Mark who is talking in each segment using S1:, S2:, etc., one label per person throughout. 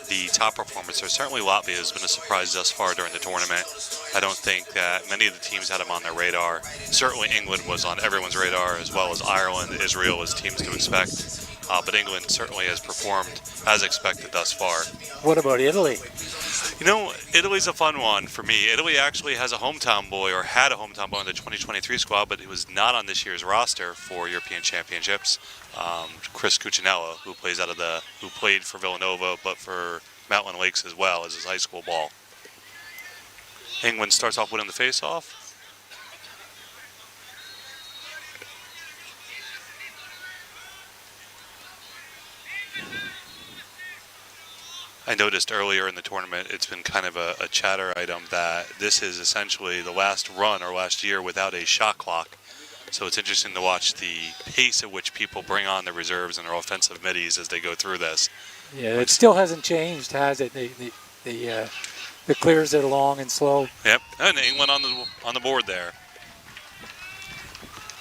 S1: the top performers. So certainly Latvia has been a surprise thus far during the tournament. I don't think that many of the teams had them on their radar. Certainly England was on everyone's radar, as well as Ireland, Israel as teams to expect. But England certainly has performed as expected thus far.
S2: What about Italy?
S1: You know, Italy's a fun one for me. Italy actually has a hometown boy, or had a hometown boy in the 2023 squad, but he was not on this year's roster for European Championships. Chris Cucinella, who played for Villanova, but for Mountain Lakes as well as his high school ball. England starts off winning the face-off. I noticed earlier in the tournament, it's been kind of a chatter item that this is essentially the last run or last year without a shot clock. So it's interesting to watch the pace at which people bring on the reserves and their offensive middies as they go through this.
S2: Yeah, it still hasn't changed, has it? The clears it long and slow.
S1: Yep, and England on the board there.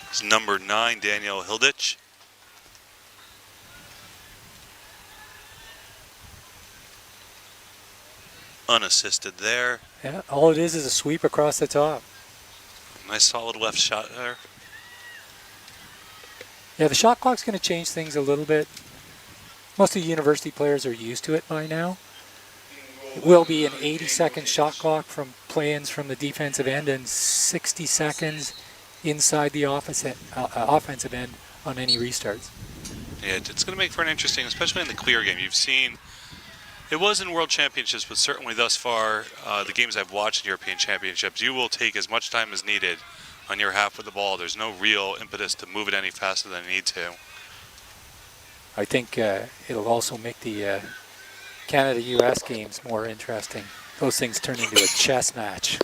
S1: It's number 9, Daniel Hilditch. Unassisted there.
S2: Yeah, all it is a sweep across the top.
S1: Nice solid left shot there.
S2: Yeah, the shot clock's going to change things a little bit. Most of the university players are used to it by now. It will be an 80-second shot clock from play-ins from the defensive end and 60 seconds inside the offensive end on any restarts.
S1: Yeah, it's going to make for an interesting, especially in the clear game. You've seen, it was in World Championships, but certainly thus far, the games I've watched in European Championships, you will take as much time as needed on your half of the ball. There's no real impetus to move it any faster than you need to.
S2: I think it'll also make the Canada-US games more interesting. Those things turn into a chess match.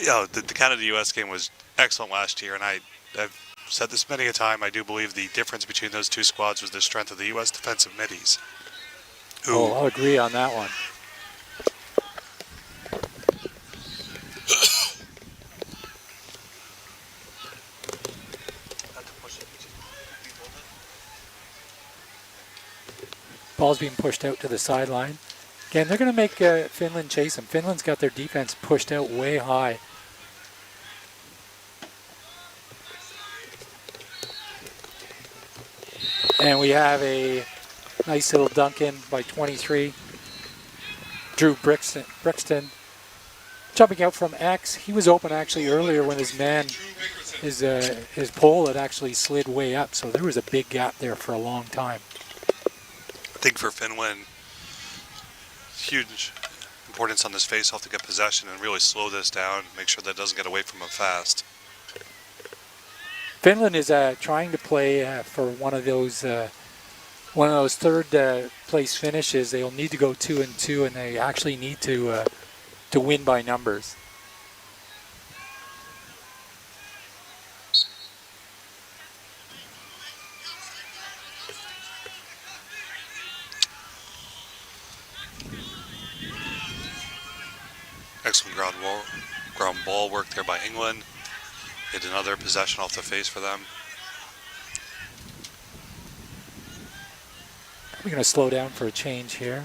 S1: Yeah, the Canada-US game was excellent last year, and I've said this many a time. I do believe the difference between those two squads was the strength of the U.S. defensive middies.
S2: Oh, I'll agree on that one. Ball's being pushed out to the sideline. Again, they're going to make Finland chase them. Finland's got their defense pushed out way high. And we have a nice little dunk in by 23. Drew Brixton jumping out from X. He was open actually earlier when his pole had actually slid way up. So there was a big gap there for a long time.
S1: I think for Finland, huge importance on this face-off to get possession and really slow this down, make sure that it doesn't get away from them fast.
S2: Finland is trying to play for one of those third place finishes. They'll need to go 2-2, and they actually need to win by numbers.
S1: Excellent ground ball work there by England. Get another possession off the face for them.
S2: We're going to slow down for a change here.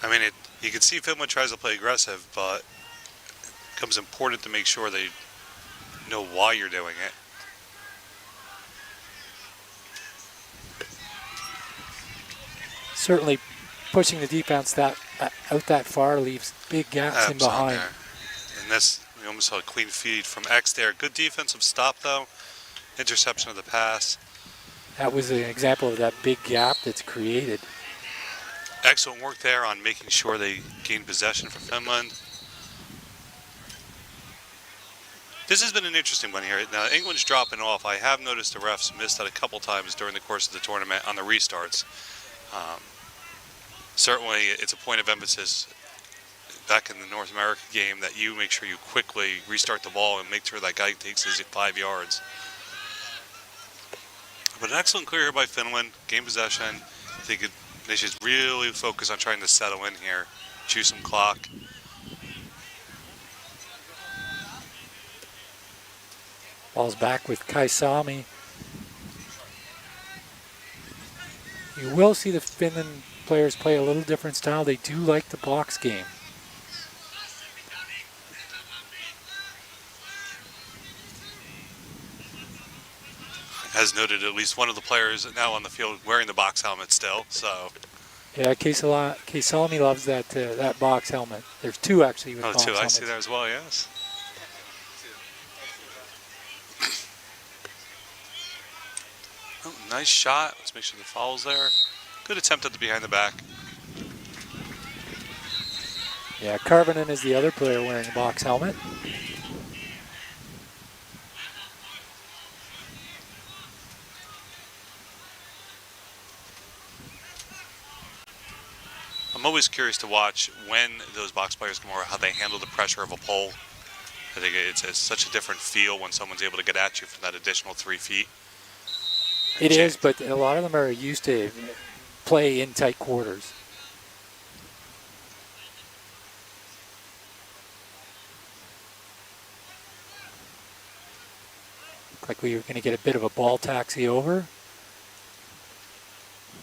S1: I mean, you can see Finland tries to play aggressive, but it becomes important to make sure they know why you're doing it.
S2: Certainly pushing the defense out that far leaves big gaps in behind.
S1: And this, we almost saw a clean feed from X there. Good defensive stop, though. Interception of the pass.
S2: That was an example of that big gap that's created.
S1: Excellent work there on making sure they gain possession for Finland. This has been an interesting one here. Now, England's dropping off. I have noticed the refs missed that a couple times during the course of the tournament on the restarts. Certainly, it's a point of emphasis back in the North America game that you make sure you quickly restart the ball and make sure that guy takes his 5 yards. But an excellent clear here by Finland. Game possession. I think they should really focus on trying to settle in here, chew some clock.
S2: Ball's back with Kaisami. You will see the Finland players play a little different style. They do like the box game.
S1: As noted, at least one of the players now on the field wearing the box helmet still. So.
S2: Yeah, Salmi loves that that box helmet. There's two actually with
S1: Oh,
S2: box
S1: two.
S2: helmets.
S1: I see that as well. Yes. Oh, nice shot. Let's make sure the foul's there. Good attempt at the behind the back.
S2: Yeah, Karvinen is the other player wearing a box helmet.
S1: I'm always curious to watch when those box players come over, how they handle the pressure of a pole. I think it's such a different feel when someone's able to get at you for that additional 3 feet.
S2: It is, but a lot of them are used to play in tight quarters. Looks like we were going to get a bit of a ball taxi over.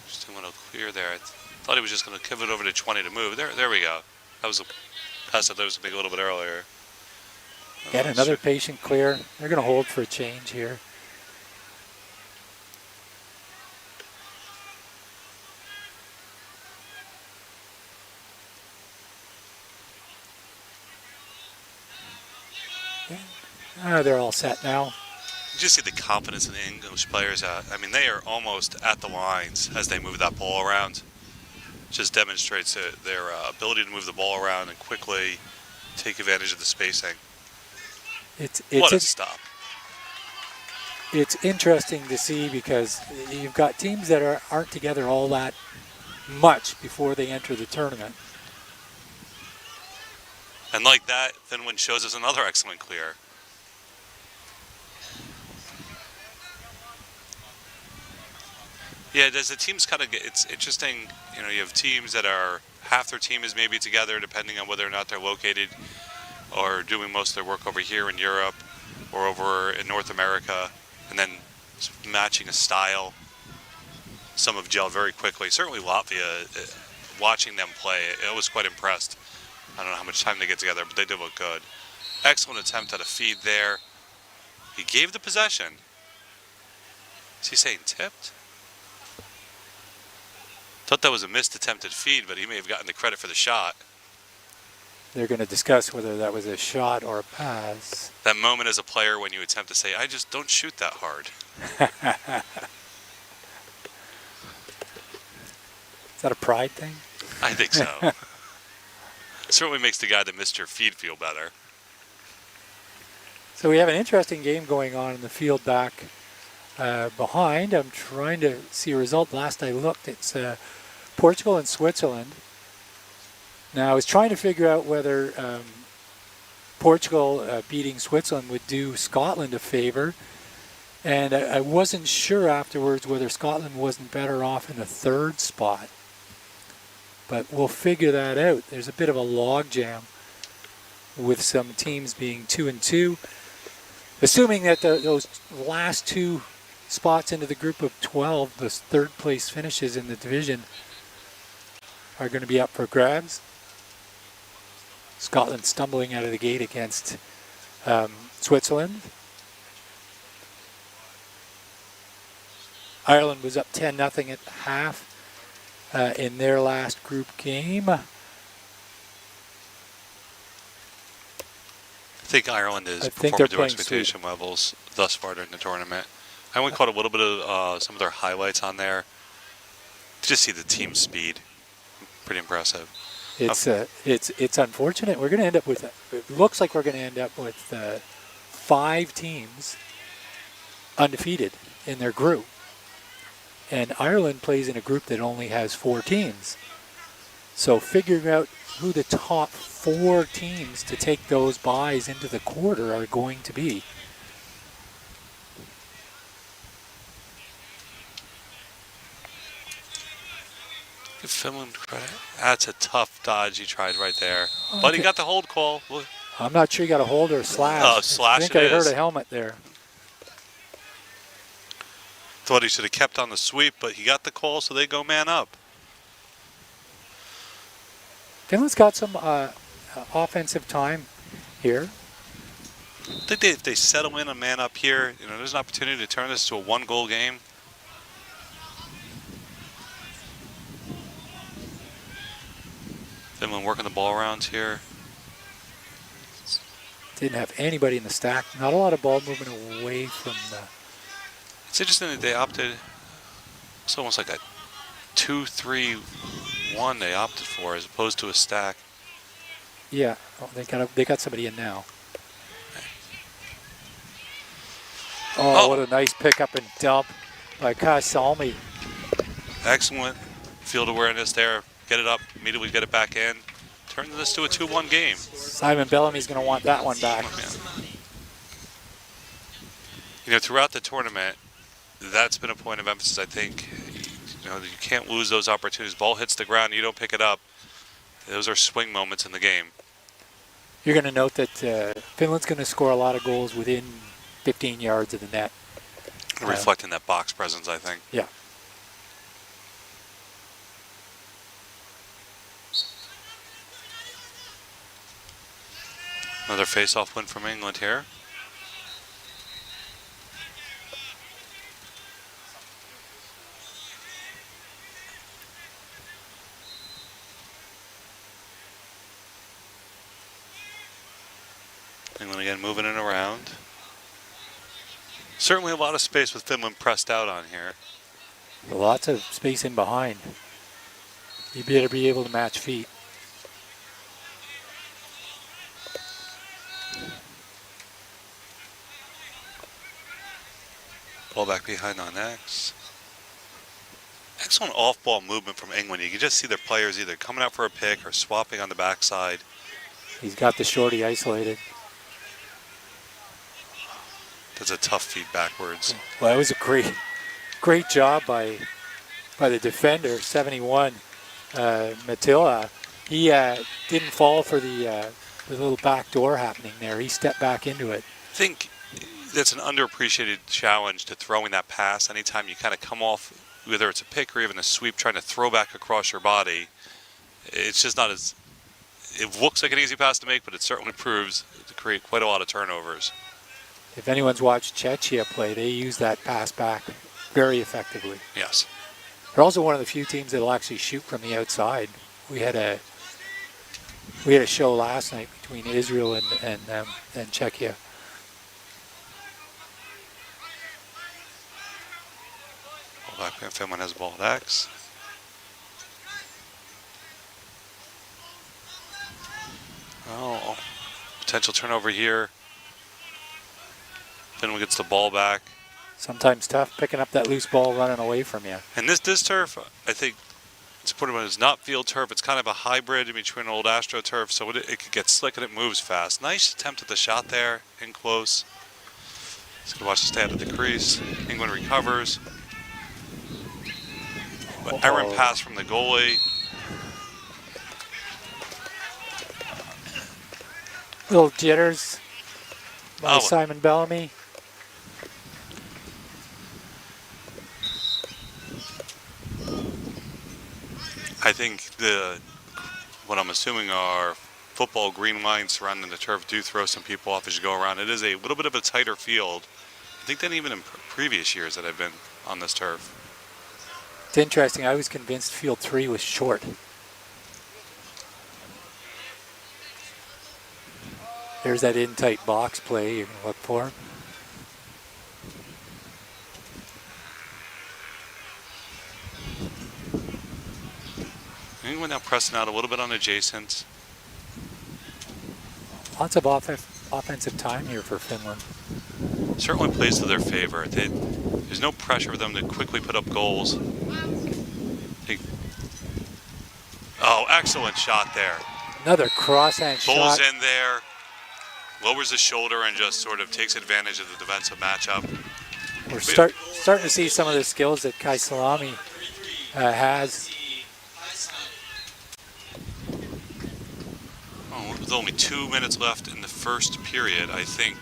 S1: Just didn't want to clear there. I thought he was just going to pivot over to 20 to move. There we go. That was a pass I thought was going to be a little bit earlier.
S2: Get another patient clear. They're going to hold for a change here. They're all set now.
S1: You just see the confidence in the English players. I mean, they are almost at the lines as they move that ball around. Just demonstrates their ability to move the ball around and quickly take advantage of the spacing. What a stop.
S2: It's interesting to see because you've got teams that aren't together all that much before they enter the tournament.
S1: And like that, Finland shows us another excellent clear. Yeah, does the teams kind of get, it's interesting, you know, you have teams that are, half their team is maybe together depending on whether or not they're located or doing most of their work over here in Europe or over in North America, and then matching a style. Some have gelled very quickly. Certainly Latvia, watching them play, I was quite impressed. I don't know how much time they get together, but they did look good. Excellent attempt at a feed there. He gave the possession. Is he saying tipped? Thought that was a missed attempted feed, but he may have gotten the credit for the shot.
S2: They're going to discuss whether that was a shot or a pass.
S1: That moment as a player when you attempt to say, I just don't shoot that hard.
S2: Is that a pride thing?
S1: I think so. Certainly makes the guy that missed your feed feel better.
S2: So we have an interesting game going on in the field back behind. I'm trying to see a result. Last I looked, it's Portugal and Switzerland. Now I was trying to figure out whether Portugal beating Switzerland would do Scotland a favor, and I wasn't sure afterwards whether Scotland wasn't better off in the third spot. But we'll figure that out. There's a bit of a logjam with some teams being 2-2. Assuming that those last two spots into the group of 12, the third place finishes in the division, are going to be up for grabs. Scotland stumbling out of the gate against Switzerland. Ireland was up 10-0 at half in their last group game.
S1: I think Ireland is performing to expectation levels thus far during the tournament. I only caught a little bit of some of their highlights on there. Just see the team speed. Pretty impressive.
S2: It's unfortunate. We're going to end up with, it looks like we're going to end up with 5 teams undefeated in their group. And Ireland plays in a group that only has 4 teams. So figuring out who the top 4 teams to take those byes into the quarter are going to be.
S1: Give Finland credit. That's a tough dodge he tried right there. But he got the hold call.
S2: I'm not sure he got a hold or a slash.
S1: Oh, slash.
S2: I think I heard a helmet there.
S1: Thought he should have kept on the sweep, but he got the call, so they go man up.
S2: Finland's got some offensive time here.
S1: I think if they settle in a man up here, there's an opportunity to turn this to a one-goal game. Finland working the ball around here.
S2: Didn't have anybody in the stack. Not a lot of ball movement away from the...
S1: It's interesting that they opted, it's almost like a 2-3-1 they opted for as opposed to a stack.
S2: Yeah, oh, they got somebody in now. Oh, what a nice pickup and dump by Kai Salmi.
S1: Excellent field awareness there. Get it up, immediately get it back in. Turn this to a 2-1 game.
S2: Simon Bellamy's going to want that one back.
S1: Throughout the tournament, that's been a point of emphasis, I think. You can't lose those opportunities. Ball hits the ground, you don't pick it up. Those are swing moments in the game.
S2: You're going to note that Finland's going to score a lot of goals within 15 yards of the net.
S1: Reflecting that box presence, I think.
S2: Yeah.
S1: Another face-off win from England here. England again moving it around. Certainly a lot of space with Finland pressed out on here.
S2: Lots of space in behind. You better be able to match feet.
S1: Ball back behind on X. Excellent off-ball movement from England. You can just see their players either coming out for a pick or swapping on the backside.
S2: He's got the shorty isolated.
S1: That's a tough feed backwards.
S2: Well, that was a great job by the defender, 71, Matilla. He didn't fall for the little back door happening there. He stepped back into it.
S1: I think that's an underappreciated challenge to throwing that pass. Anytime you kind of come off, whether it's a pick or even a sweep, trying to throw back across your body, it's just not as... It looks like an easy pass to make, but it certainly proves to create quite a lot of turnovers.
S2: If anyone's watched Czechia play, they use that pass back very effectively.
S1: Yes.
S2: They're also one of the few teams that'll actually shoot from the outside. We had a show last night between Israel and Czechia.
S1: Finland has the ball at X. Oh, potential turnover here. Finland gets the ball back.
S2: Sometimes tough picking up that loose ball running away from you.
S1: And this turf, I think, it's important when it's not field turf. It's kind of a hybrid in between old AstroTurf, so it could get slick and it moves fast. Nice attempt at the shot there, in close. Just gonna watch the stay out of the crease. England recovers. But errant pass from the goalie.
S2: Little jitters by Simon Bellamy.
S1: I think what I'm assuming are football green lines surrounding the turf do throw some people off as you go around. It is a little bit of a tighter field, I think, than even in previous years that I've been on this turf.
S2: It's interesting. I was convinced field 3 was short. There's that in-tight box play you're going to look for.
S1: England now pressing out a little bit on adjacent.
S2: Lots of offensive time here for Finland.
S1: Certainly plays to their favor. There's no pressure for them to quickly put up goals. Oh, excellent shot there.
S2: Another crosshand shot.
S1: Pulls in there, lowers the shoulder, and just sort of takes advantage of the defensive matchup.
S2: We're starting to see some of the skills that Kai Salami has.
S1: With only 2 minutes left in the first period, I think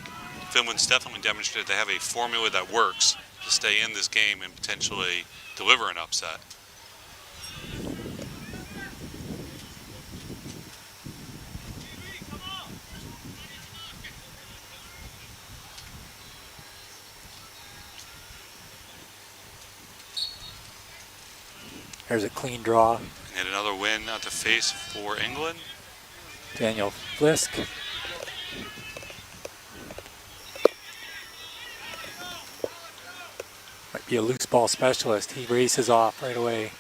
S1: Finland's definitely demonstrated they have a formula that works. to stay in this game and potentially deliver an upset.
S2: There's a clean draw.
S1: And another win at the face for England.
S2: Daniel Flisk. Might be a loose ball specialist. He races off right away.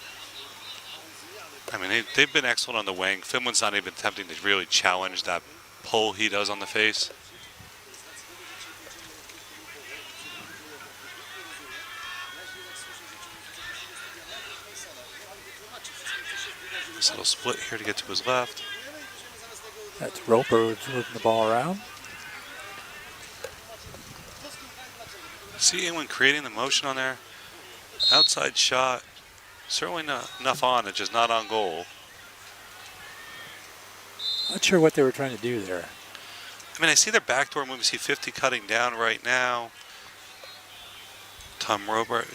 S1: I mean, they've been excellent on the wing. Finland's not even attempting to really challenge that pull he does on the face. This little split here to get to his left.
S2: That's Roper moving the ball around.
S1: See England creating the motion on there. Outside shot. Certainly not enough on it, just not on goal.
S2: Not sure what they were trying to do there.
S1: I mean, I see their backdoor move. You see 50 cutting down right now. Tom Roper.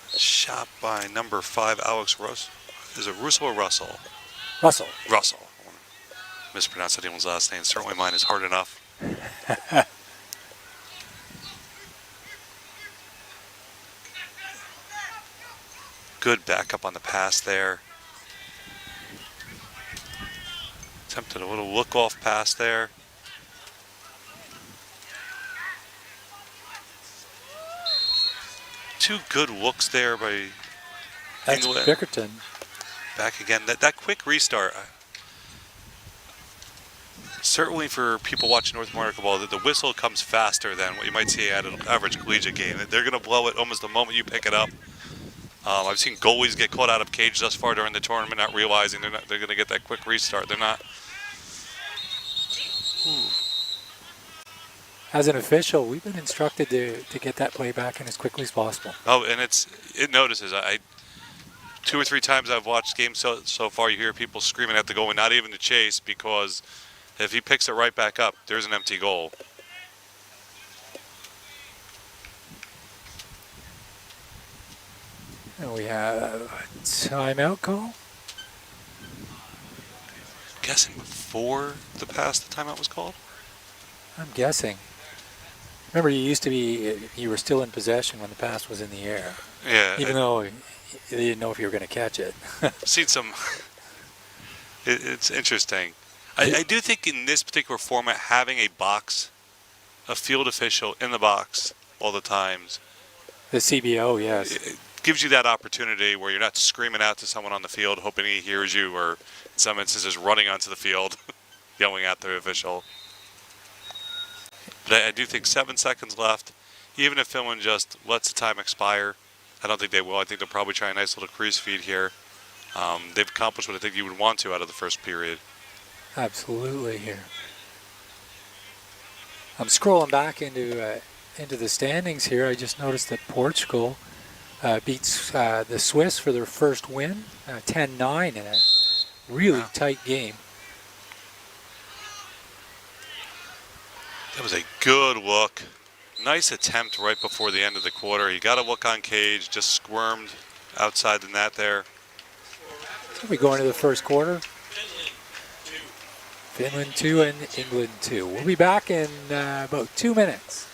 S1: Shot by number 5, Alex Russell. Is it Russell or Russell?
S2: Russell.
S1: Russell. I want to mispronounce anyone's last name. Certainly mine is hard enough. Good backup on the pass there. Attempted a little look-off pass there. Two good looks there by
S2: That's
S1: England.
S2: Bickerton.
S1: Back again. That quick restart. Certainly for people watching North America ball, the whistle comes faster than what you might see at an average collegiate game. They're going to blow it almost the moment you pick it up. I've seen goalies get caught out of cage thus far during the tournament, not realizing they're going to get that quick restart. They're not. Ooh.
S2: As an official, we've been instructed to get that play back in as quickly as possible.
S1: Oh, and it notices. 2 or 3 times I've watched games so far, you hear people screaming at the goalie, not even to chase, because if he picks it right back up, there's an empty goal.
S2: And we have a timeout call.
S1: Guessing before the timeout was called?
S2: I'm guessing. Remember, you used to be, you were still in possession when the pass was in the air.
S1: Yeah.
S2: Even though you didn't know if you were going to catch it.
S1: Seen some. It's interesting. I do think in this particular format, having a field official in the box all the times.
S2: The CBO, yes.
S1: It gives you that opportunity where you're not screaming out to someone on the field hoping he hears you, or in some instances running onto the field yelling at the official. But I do think 7 seconds left. Even if Finland just lets the time expire, I don't think they will. I think they'll probably try a nice little crease feed here. They've accomplished what I think you would want to out of the first period.
S2: Absolutely here. I'm scrolling back into the standings here. I just noticed that Portugal beats the Swiss for their first win, 10-9 in a really tight game.
S1: That was a good look. Nice attempt right before the end of the quarter. He got a look on cage, just squirmed outside the net there.
S2: So we go into the first quarter. Finland 2 and England 2. We'll be back in about 2 minutes.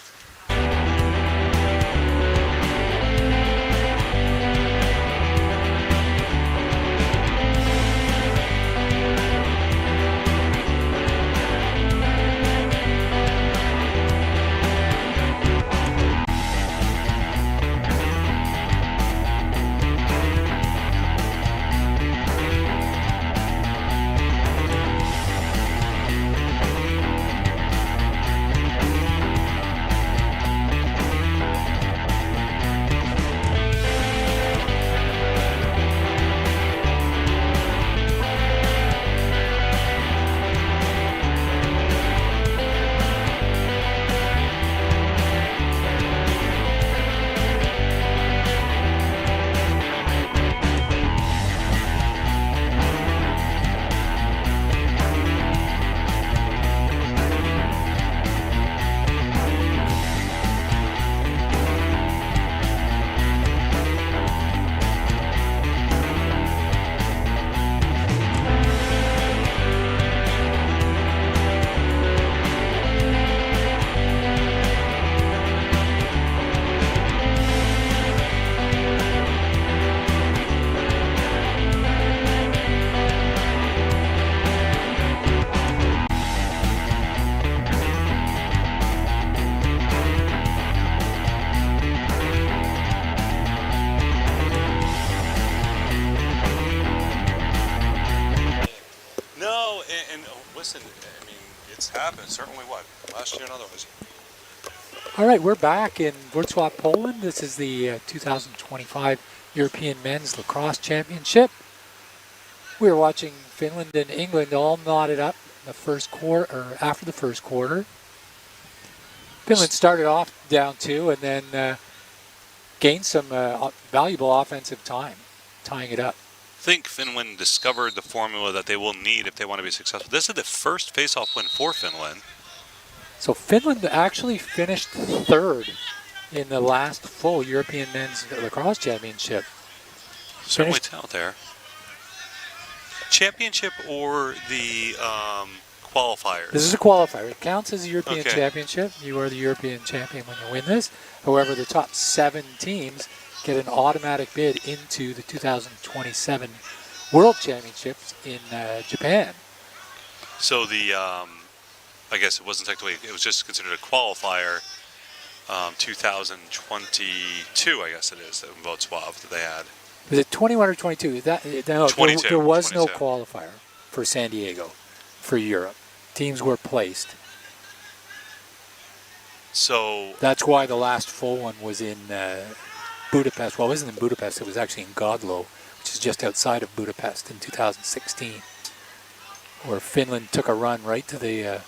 S1: happen. Certainly what? Last year and otherwise.
S2: All right, we're back in Wroclaw, Poland. This is the 2025 European Men's Lacrosse Championship. We're watching Finland and England all knotted up in the first quarter, or after the first quarter. Finland started off down 2 and then gained some valuable offensive time, tying it up.
S1: I think Finland discovered the formula that they will need if they want to be successful. This is the first face-off win for Finland.
S2: So Finland actually finished 3rd in the last full European Men's Lacrosse Championship.
S1: Certainly talent there. Championship or the qualifiers?
S2: This is a qualifier. It counts as a European
S1: Okay.
S2: Championship. You are the European champion when you win this. However, the top 7 teams get an automatic bid into the 2027 World Championships in Japan.
S1: So the, I guess it wasn't technically, it was just considered a qualifier. 2022, I guess it is, in Wrocław that they had.
S2: Was it 21 or 22? No,
S1: 22,
S2: there was
S1: 22.
S2: no qualifier for San Diego, for Europe. Teams were placed.
S1: So
S2: That's why the last full one was in Budapest. Well, it wasn't in Budapest. It was actually in Godlo, which is just outside of Budapest in 2016, where Finland took a run right to the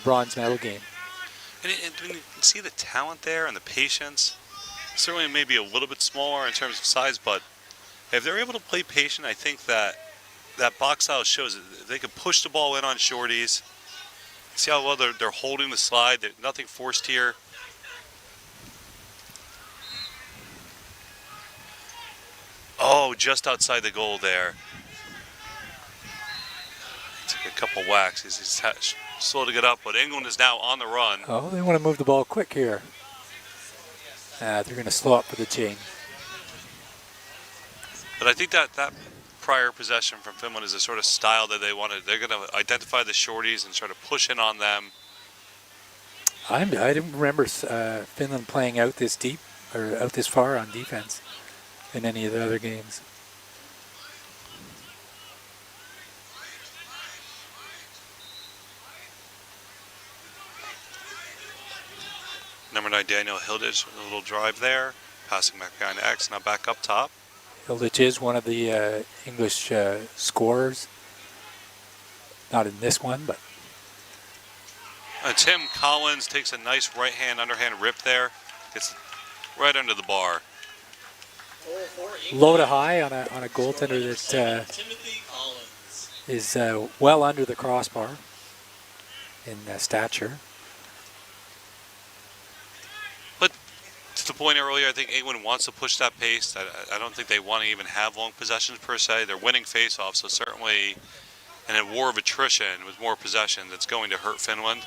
S2: bronze medal game.
S1: and when you can see the talent there and the patience, certainly maybe a little bit smaller in terms of size, but if they're able to play patient, I think that box style shows that they can push the ball in on shorties. See how well they're holding the slide. Nothing forced here. Oh, just outside the goal there. Took a couple whacks. He's slow to get up, but England is now on the run.
S2: Oh, they want to move the ball quick here. They're going to slow up for the chain.
S1: But I think that prior possession from Finland is the sort of style that they wanted. They're going to identify the shorties and sort of push in on them.
S2: I didn't remember Finland playing out this deep or out this far on defense in any of the other games.
S1: Number 9, Daniel Hilditch, a little drive there. Passing back behind X, now back up top.
S2: Hilditch is one of the English scorers. Not in this one, but
S1: Tim Collins takes a nice right-hand, underhand rip there. Gets right under the bar.
S2: low to high on a goaltender that is well under the crossbar in stature.
S1: But to the point earlier, I think England wants to push that pace. I don't think they want to even have long possessions per se. They're winning face-offs, so certainly in a war of attrition with more possession, that's going to hurt Finland.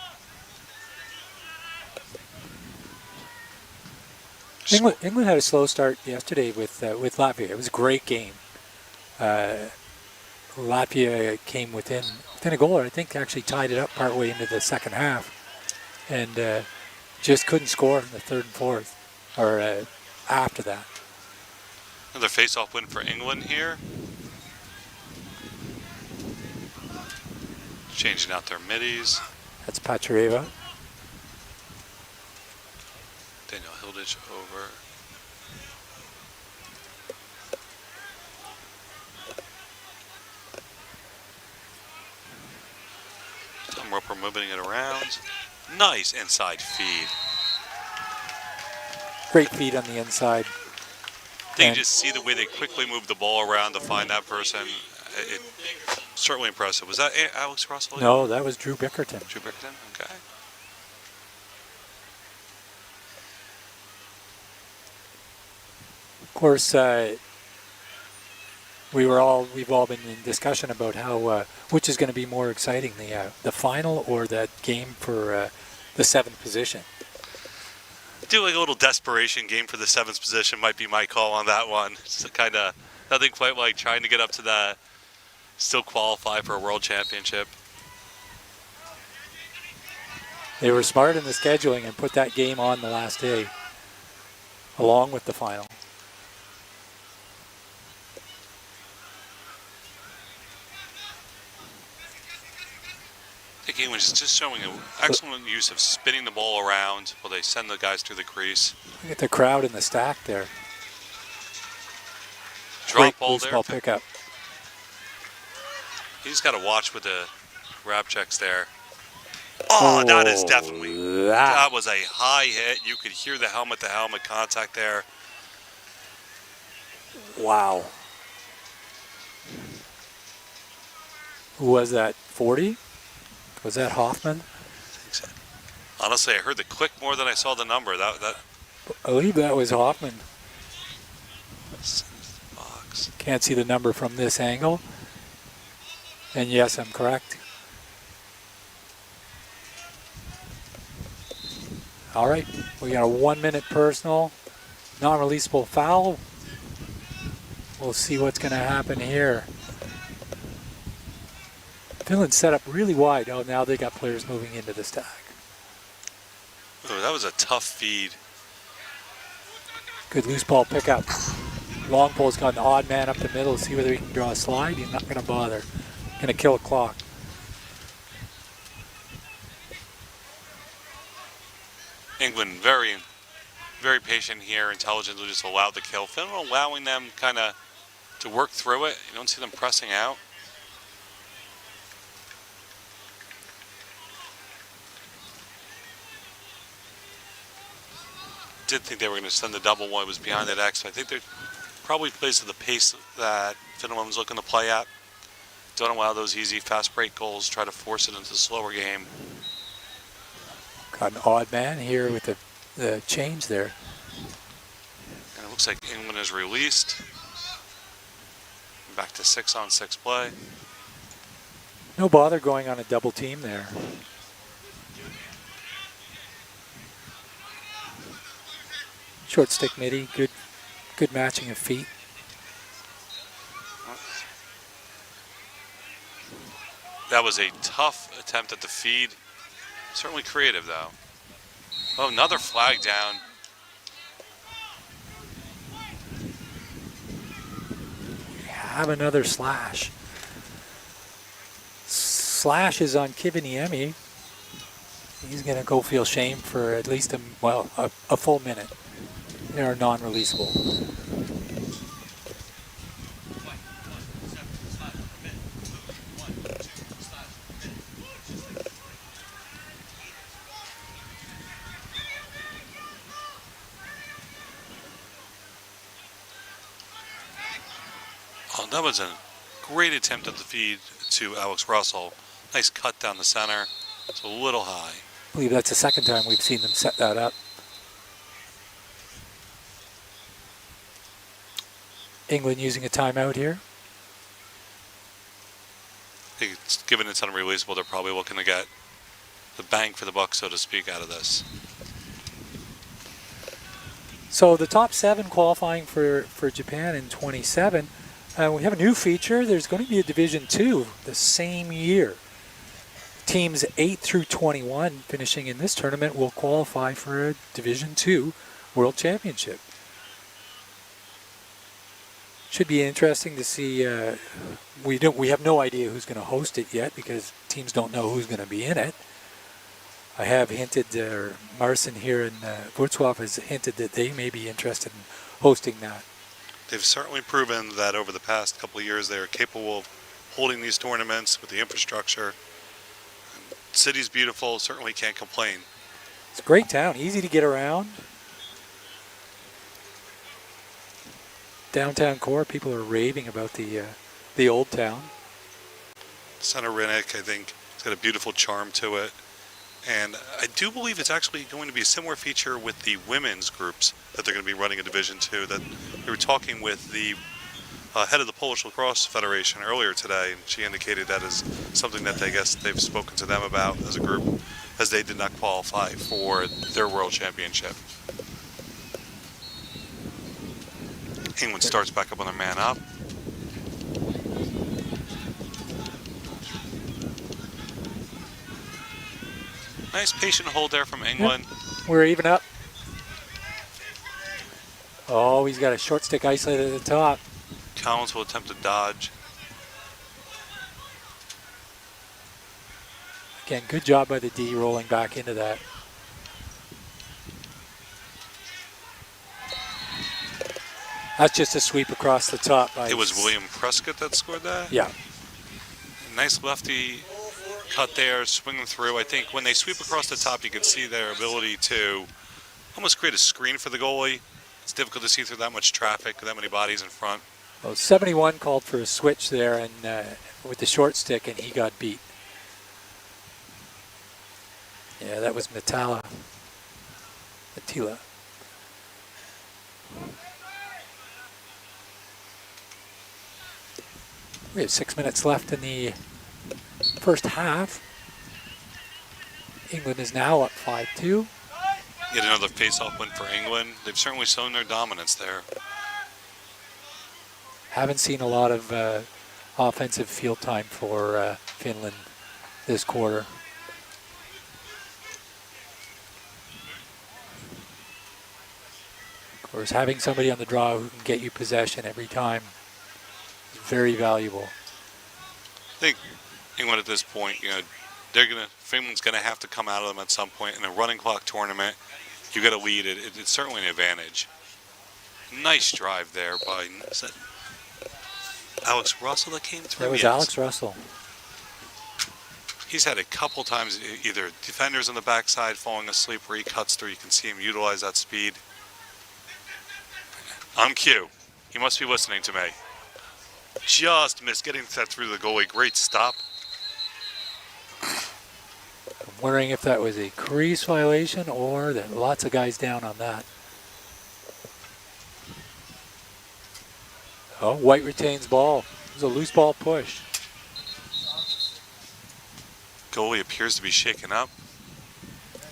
S2: England had a slow start yesterday with Latvia. It was a great game. Latvia came within a goal, or I think actually tied it up partway into the second half, and just couldn't score in the third and fourth, or after that.
S1: Another face-off win for England here. Changing out their middies.
S2: That's Pachareva.
S1: Daniel Hilditch over. Tom Roper moving it around. Nice inside feed.
S2: Great feed on the inside.
S1: You can just see the way they quickly move the ball around to find that person. Certainly impressive. Was that Alex Russell?
S2: No, that was Drew Bickerton.
S1: Drew Bickerton? Okay.
S2: Of course, we've all been in discussion about how which is going to be more exciting, the final or that game for the 7th position.
S1: Do like a little desperation game for the 7th position might be my call on that one. It's kind of nothing quite like trying to get up to the, still qualify for a world championship.
S2: They were smart in the scheduling and put that game on the last day, along with the final.
S1: think England's just showing an excellent use of spinning the ball around while they send the guys through the crease.
S2: Look at the crowd in the stack there.
S1: Drop ball
S2: loose
S1: there.
S2: ball pickup.
S1: He's got to watch with the grab checks there. Oh, that is definitely, that was a high hit. You could hear the helmet-to-helmet contact there.
S2: Wow. Who was that, 40? Was that Hoffman?
S1: Honestly, I heard the click more than I saw the number. That
S2: I believe that was Hoffman.
S1: box.
S2: Can't see the number from this angle. And yes, I'm correct. All right, we got a 1 minute personal, non-releasable foul. We'll see what's going to happen here. Finland set up really wide. Oh, now they got players moving into the stack.
S1: Oh, that was a tough feed.
S2: Good loose ball pickup. Longpole's got an odd man up the middle. See whether he can draw a slide. He's not going to bother. Going to kill a clock.
S1: England very, very patient here, intelligently just allowed the kill. Finland allowing them kind of to work through it. You don't see them pressing out. Did think they were going to send the double while it was behind that X. I think they're probably plays to the pace that Finland was looking to play at. Don't allow those easy fast break goals. Try to force it into the slower game.
S2: Got an odd man here with the change there.
S1: And it looks like England is released. Back to 6-on-6 play.
S2: No bother going on a double team there. Short stick midi, good matching of feet.
S1: That was a tough attempt at the feed. Certainly creative, though. Oh, another flag down.
S2: We have another slash. Slash is on Kiviniemi. He's going to go feel shame for at least a full minute. They are non-releasable.
S1: Oh, that was a great attempt at the feed to Alex Russell. Nice cut down the center. It's a little high.
S2: I believe that's the second time we've seen them set that up. England using a timeout here.
S1: I think it's, given it's unreleasable, they're probably looking to get the bang for the buck, so to speak, out of this.
S2: So the top 7 qualifying for Japan in 27. We have a new feature. There's going to be a Division 2 the same year. Teams 8 through 21 finishing in this tournament will qualify for a Division 2 World Championship. Should be interesting to see. We have no idea who's going to host it yet because teams don't know who's going to be in it. I have hinted, Marcin here in Wroclaw has hinted that they may be interested in hosting that.
S1: They've certainly proven that over the past couple of years they are capable of holding these tournaments with the infrastructure. City's beautiful, certainly can't complain.
S2: It's a great town, easy to get around. Downtown core, people are raving about the old town.
S1: Center Rinnick, I think, it's got a beautiful charm to it. And I do believe it's actually going to be a similar feature with the women's groups that they're going to be running in Division 2. That we were talking with the head of the Polish Lacrosse Federation earlier today, and she indicated that is something that they've spoken to them about as a group, as they did not qualify for their World Championship. England starts back up on their man up. Nice patient hold there from England.
S2: Yep. We're even up. Oh, he's got a short stick isolated at the top.
S1: Collins will attempt to dodge.
S2: Again, good job by the D rolling back into that. That's just a sweep across the top.
S1: It was William Prescott that scored that?
S2: Yeah.
S1: Nice lefty cut there, swinging through. I think when they sweep across the top, you can see their ability to almost create a screen for the goalie. It's difficult to see through that much traffic, that many bodies in front.
S2: Well, 71 called for a switch there and with the short stick, and he got beat. Yeah, that was Matila. We have 6 minutes left in the first half. England is now up 5-2.
S1: Yet another face-off win for England. They've certainly shown their dominance there.
S2: Haven't seen a lot of offensive field time for Finland this quarter. Of course, having somebody on the draw who can get you possession every time is very valuable.
S1: I think England at this point, Finland's gonna have to come out of them at some point in a running clock tournament. You got to lead it. It's certainly an advantage. Nice drive there by, is that Alex Russell that came through?
S2: That was
S1: Yes.
S2: Alex Russell.
S1: He's had a couple times either defenders on the backside falling asleep where he cuts through. You can see him utilize that speed. On cue. He must be listening to me. Just missed getting that through the goalie. Great stop.
S2: I'm wondering if that was a crease violation or that lots of guys down on that. Oh, White retains ball. It was a loose ball push.
S1: Goalie appears to be shaken up.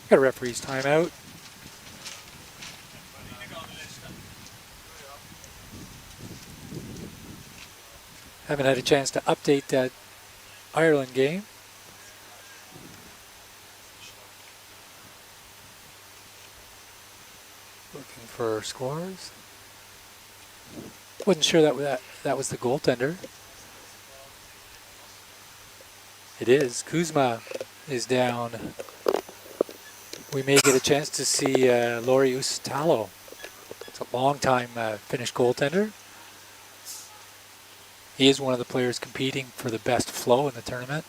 S2: Got a referee's timeout. Haven't had a chance to update that Ireland game. Looking for scores. Wasn't sure that was the goaltender. It is. Kuzma is down. We may get a chance to see Lauri Ustalo. It's a long-time Finnish goaltender. He is one of the players competing for the best flow in the tournament.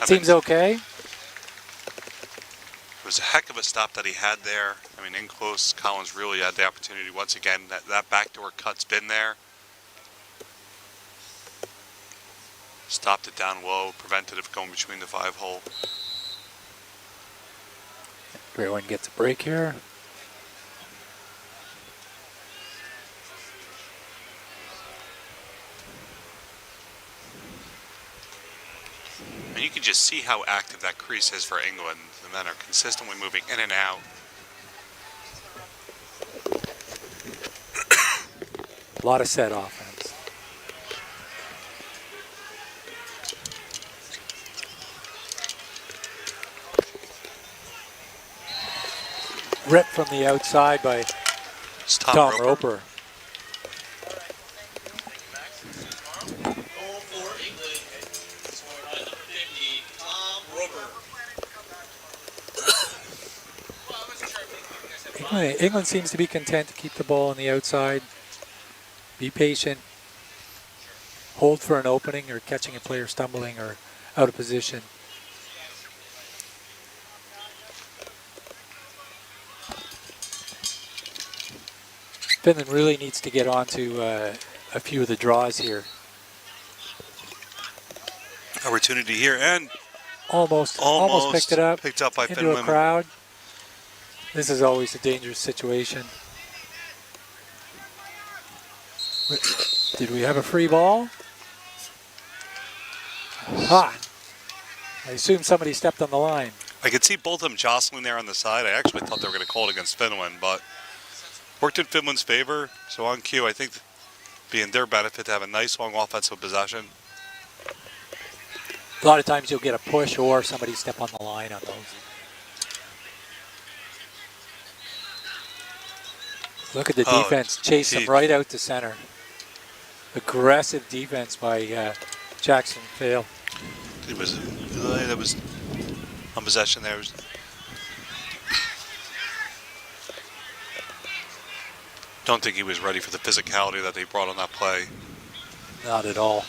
S2: Seems okay.
S1: It was a heck of a stop that he had there. I mean, in close, Collins really had the opportunity once again. That backdoor cut's been there. Stopped it down low, prevented it from going between the 5-hole.
S2: Everyone gets a break here.
S1: And you can just see how active that crease is for England. The men are consistently moving in and out.
S2: A lot of set offense. Rip from the outside by
S1: It's
S2: Tom Roper. England seems to be content to keep the ball on the outside, be patient, hold for an opening or catching a player stumbling or out of position. Finland really needs to get onto a few of the draws here.
S1: Opportunity here and
S2: Almost picked it up.
S1: Picked up by
S2: into
S1: Finland.
S2: a crowd. This is always a dangerous situation. Did we have a free ball? Ah! I assume somebody stepped on the line.
S1: I could see both of them jostling there on the side. I actually thought they were going to call it against Finland, but worked in Finland's favor. So on cue, I think being their benefit to have a nice long offensive possession.
S2: A lot of times you'll get a push or somebody step on the line on those. Look at the
S1: Oh,
S2: defense. Chase him right out to center. Aggressive defense by Jackson Fail.
S1: It was that was on possession there. Don't think he was ready for the physicality that they brought on that play.
S2: Not at all.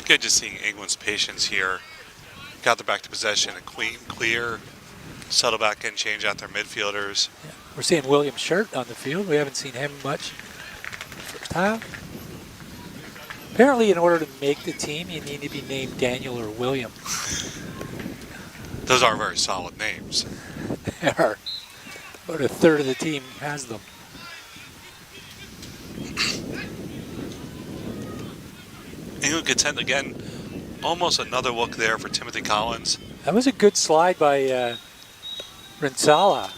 S1: Good just seeing England's patience here. Got the back to possession, a clean, clear, settle back in, change out their midfielders.
S2: Yeah. We're seeing William Shirt on the field. We haven't seen him much first half. Apparently, in order to make the team, you need to be named Daniel or William.
S1: Those are very solid names.
S2: They are. About a third of the team has them.
S1: England content again. Almost another look there for Timothy Collins.
S2: That was a good slide by Rinsala.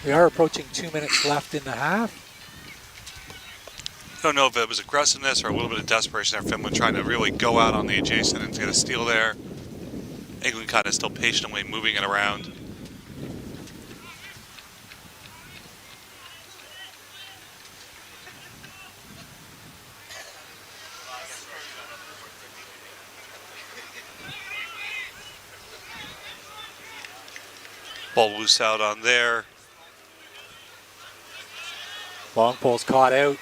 S2: We are approaching 2 minutes left in the half.
S1: I don't know if it was aggressiveness or a little bit of desperation there. Finland trying to really go out on the adjacent and get a steal there. England kind of still patiently moving it around. Ball loose out on there.
S2: Long pole's caught out.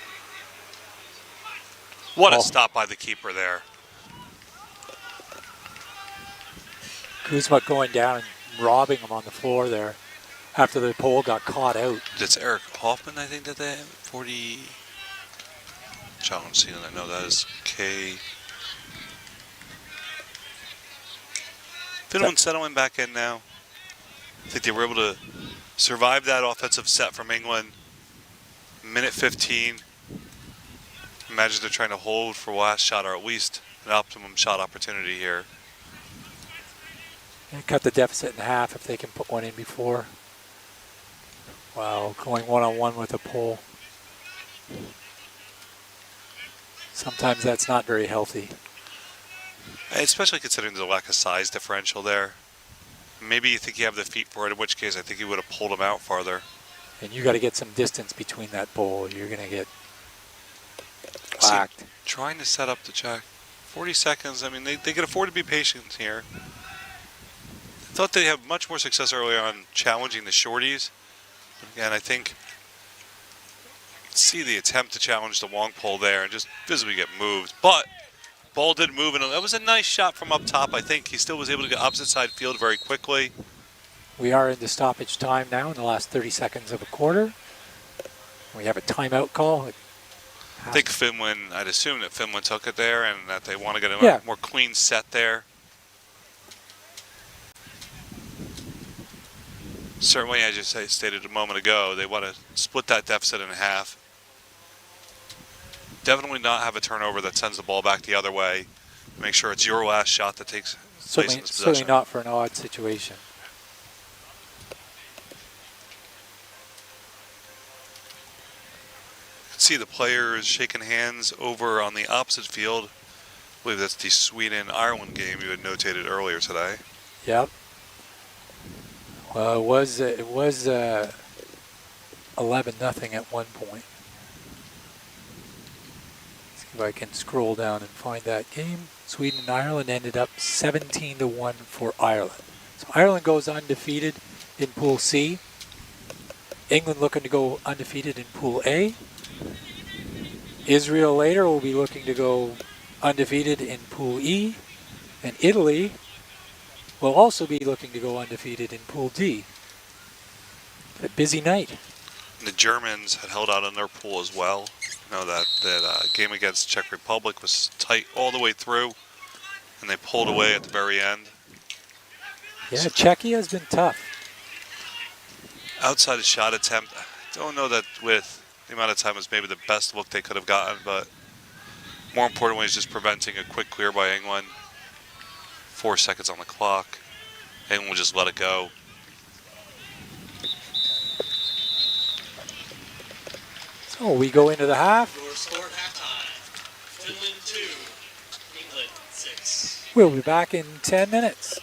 S1: What a stop by the keeper there.
S2: Kuzma going down and robbing him on the floor there after the pole got caught out.
S1: That's Eric Hoffman, I think, that they 40. Challenge season, I know that is K. Finland settling back in now. I think they were able to survive that offensive set from England. Minute 15. Imagine they're trying to hold for last shot or at least an optimum shot opportunity here.
S2: And cut the deficit in half if they can put one in before. Wow, going one-on-one with a pole. Sometimes that's not very healthy.
S1: Especially considering the lack of size differential there. Maybe you think you have the feet for it, in which case I think you would have pulled him out farther.
S2: And you got to get some distance between that pole. You're going to get whacked.
S1: Trying to set up the check. 40 seconds. I mean, they can afford to be patient here. I thought they'd have much more success early on challenging the shorties. But again, I think you can see the attempt to challenge the long pole there and just visibly get moved. But ball did move, and that was a nice shot from up top. I think he still was able to get opposite side field very quickly.
S2: We are into stoppage time now in the last 30 seconds of a quarter. We have a timeout call.
S1: I think Finland, I'd assume that Finland took it there and that they want to get a more clean set there. Certainly, as you stated a moment ago, they want to split that deficit in half. Definitely not have a turnover that sends the ball back the other way. Make sure it's your last shot that takes place in this possession.
S2: Certainly not for an odd situation.
S1: See the players shaking hands over on the opposite field. I believe that's the Sweden-Ireland game you had notated earlier today.
S2: Yep. Well, it was 11-0 at one point. See if I can scroll down and find that game. Sweden and Ireland ended up 17-1 for Ireland. So Ireland goes undefeated in Pool C. England looking to go undefeated in Pool A. Israel later will be looking to go undefeated in Pool E. And Italy will also be looking to go undefeated in Pool D. A busy night.
S1: The Germans had held out in their pool as well. You know, that game against Czech Republic was tight all the way through, and they pulled away at the very end.
S2: Yeah, Czechia has been tough.
S1: Outside a shot attempt, I don't know that with the amount of time was maybe the best look they could have gotten, but more importantly is just preventing a quick clear by England. 4 seconds on the clock. England will just let it go.
S2: So we go into the half.
S3: Your score at halftime. Finland 2, England 6.
S2: We'll be back in 10 minutes.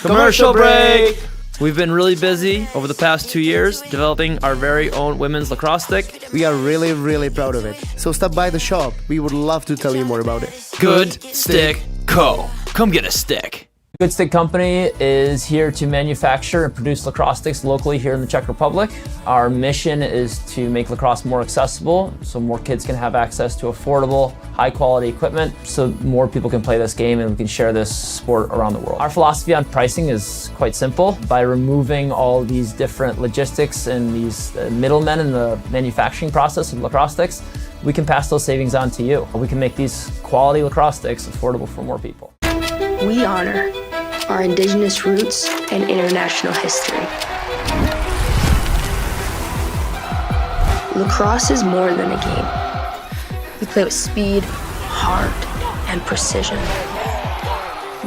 S4: Commercial break! We've been really busy over the past 2 years developing our very own women's lacrosse stick.
S5: We are really, really proud of it. So stop by the shop. We would love to tell you more about it.
S4: Good Stick Co. Come get a stick.
S6: Good Stick Company is here to manufacture and produce lacrosse sticks locally here in the Czech Republic. Our mission is to make lacrosse more accessible so more kids can have access to affordable, high-quality equipment so more people can play this game and we can share this sport around the world. Our philosophy on pricing is quite simple. By removing all these different logistics and these middlemen in the manufacturing process of lacrosse sticks, we can pass those savings on to you. We can make these quality lacrosse sticks affordable for more people.
S7: We honor our indigenous roots and international history. Lacrosse is more than a game. We play with speed, heart, and precision.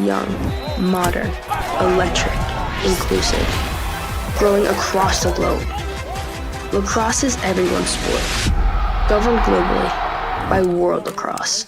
S7: Young, modern, electric, inclusive, growing across the globe. Lacrosse is everyone's sport, governed globally by World Lacrosse.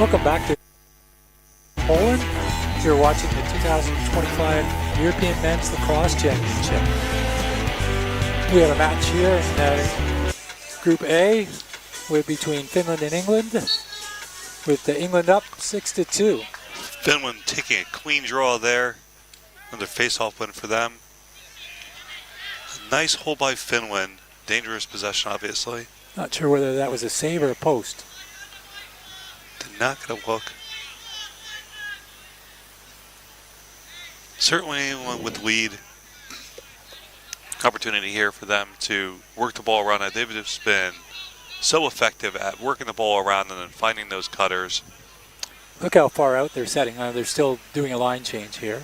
S2: Welcome back to Poland. You're watching the 2025 European Men's Lacrosse Championship. We have a match here in Group A between Finland and England, with England up 6-2.
S1: Finland taking a clean draw there. Another face-off win for them. A nice hole by Finland. Dangerous possession, obviously.
S2: Not sure whether that was a save or a post.
S1: Did not get a look. Certainly anyone with lead. Opportunity here for them to work the ball around. They've just been so effective at working the ball around and then finding those cutters.
S2: Look how far out they're setting. They're still doing a line change here.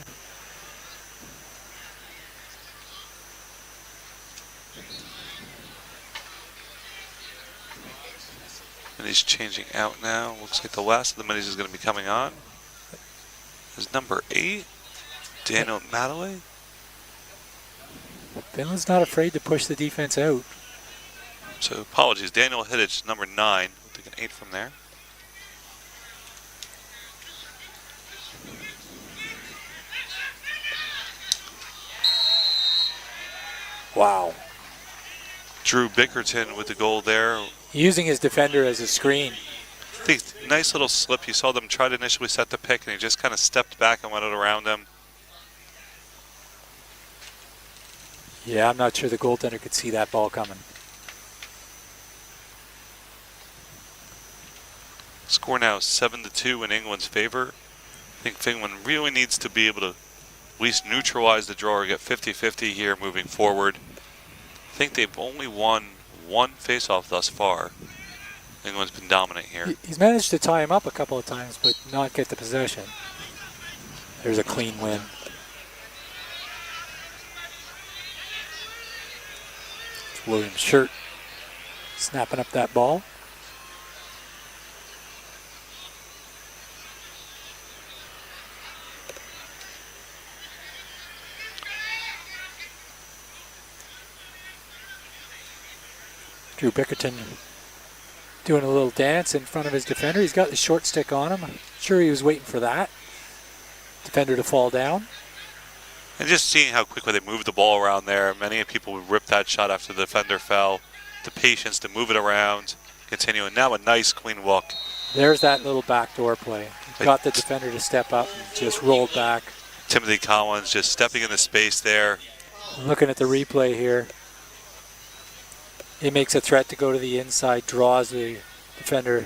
S1: And he's changing out now. Looks like the last of the minis is going to be coming on. Is number 8, Daniel Madeley.
S2: Finland's not afraid to push the defense out.
S1: So apologies, Daniel Hiddich, number 9. We'll take an 8 from there.
S2: Wow.
S1: Drew Bickerton with the goal there.
S2: Using his defender as a screen.
S1: I think nice little slip. You saw them try to initially set the pick, and he just kind of stepped back and went it around him.
S2: Yeah, I'm not sure the goaltender could see that ball coming.
S1: Score now 7-2 in England's favor. I think Finland really needs to be able to at least neutralize the draw or get 50-50 here moving forward. I think they've only won one face-off thus far. England's been dominant here.
S2: He's managed to tie him up a couple of times, but not get the possession. There's a clean win. William Shirt snapping up that ball. Drew Bickerton doing a little dance in front of his defender. He's got the short stick on him. I'm sure he was waiting for that defender to fall down.
S1: And just seeing how quickly they moved the ball around there. Many people would rip that shot after the defender fell. The patience to move it around, continue. And now a nice clean walk.
S2: There's that little backdoor play. Got the defender to step up and just rolled back.
S1: Timothy Collins just stepping in the space there.
S2: Looking at the replay here. He makes a threat to go to the inside, draws the defender.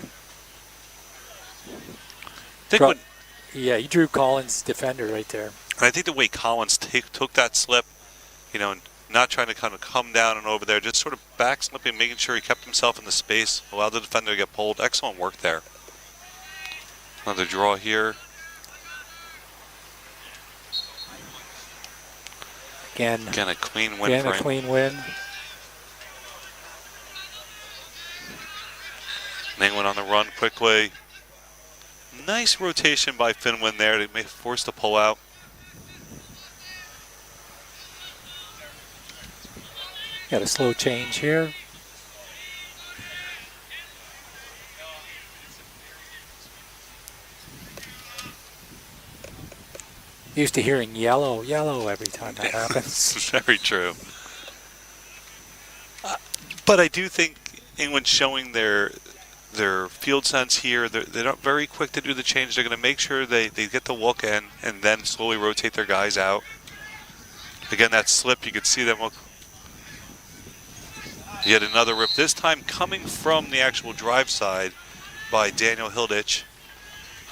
S2: Yeah, he drew Collins' defender right there.
S1: And I think the way Collins took that slip, you know, not trying to kind of come down and over there, just sort of back slipping, making sure he kept himself in the space, allowed the defender to get pulled. Excellent work there. Another draw here.
S2: Again
S1: a clean win for him.
S2: Again, a clean win.
S1: England on the run quickly. Nice rotation by Finland there to make force to pull out.
S2: Got a slow change here. Used to hearing yellow, yellow every time that happens.
S1: Very true. But I do think England showing their field sense here. They're not very quick to do the change. They're going to make sure they get the look in and then slowly rotate their guys out. Again, that slip, you could see them look. Yet another rip, this time coming from the actual drive side by Daniel Hilditch.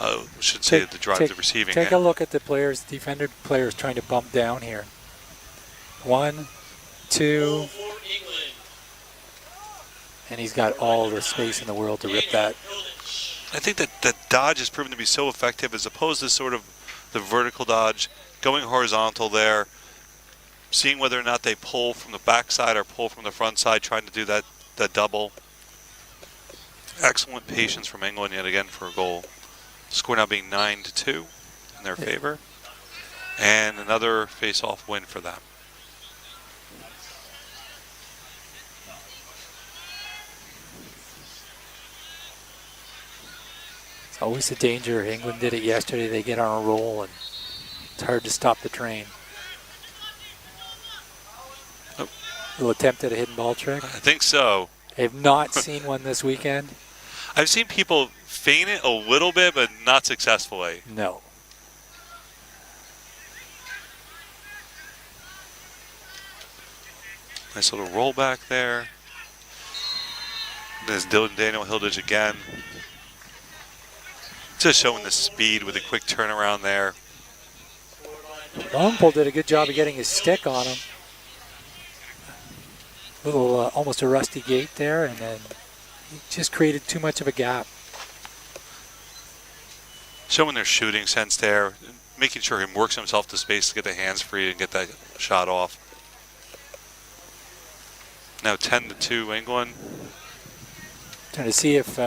S1: I should say the drive, the receiving.
S2: Take a look at the players, defender players trying to bump down here. 1, 2. And he's got all the space in the world to rip that.
S1: I think that dodge has proven to be so effective as opposed to sort of the vertical dodge, going horizontal there, seeing whether or not they pull from the backside or pull from the front side, trying to do that double. Excellent patience from England yet again for a goal. Score now being 9-2 in their favor. And another face-off win for them.
S2: It's always a danger. England did it yesterday. They get on a roll, and it's hard to stop the train.
S1: Oh.
S2: Little attempt at a hidden ball trick.
S1: I think so.
S2: I have not seen one this weekend.
S1: I've seen people feign it a little bit, but not successfully.
S2: No.
S1: Nice little rollback there. There's Daniel Hilditch again. Just showing the speed with a quick turnaround there.
S2: Longpole did a good job of getting his stick on him. Little, almost a rusty gate there, and then he just created too much of a gap.
S1: Showing their shooting sense there, making sure he works himself to space to get the hands free and get that shot off. Now 10-2 England.
S2: Trying to see if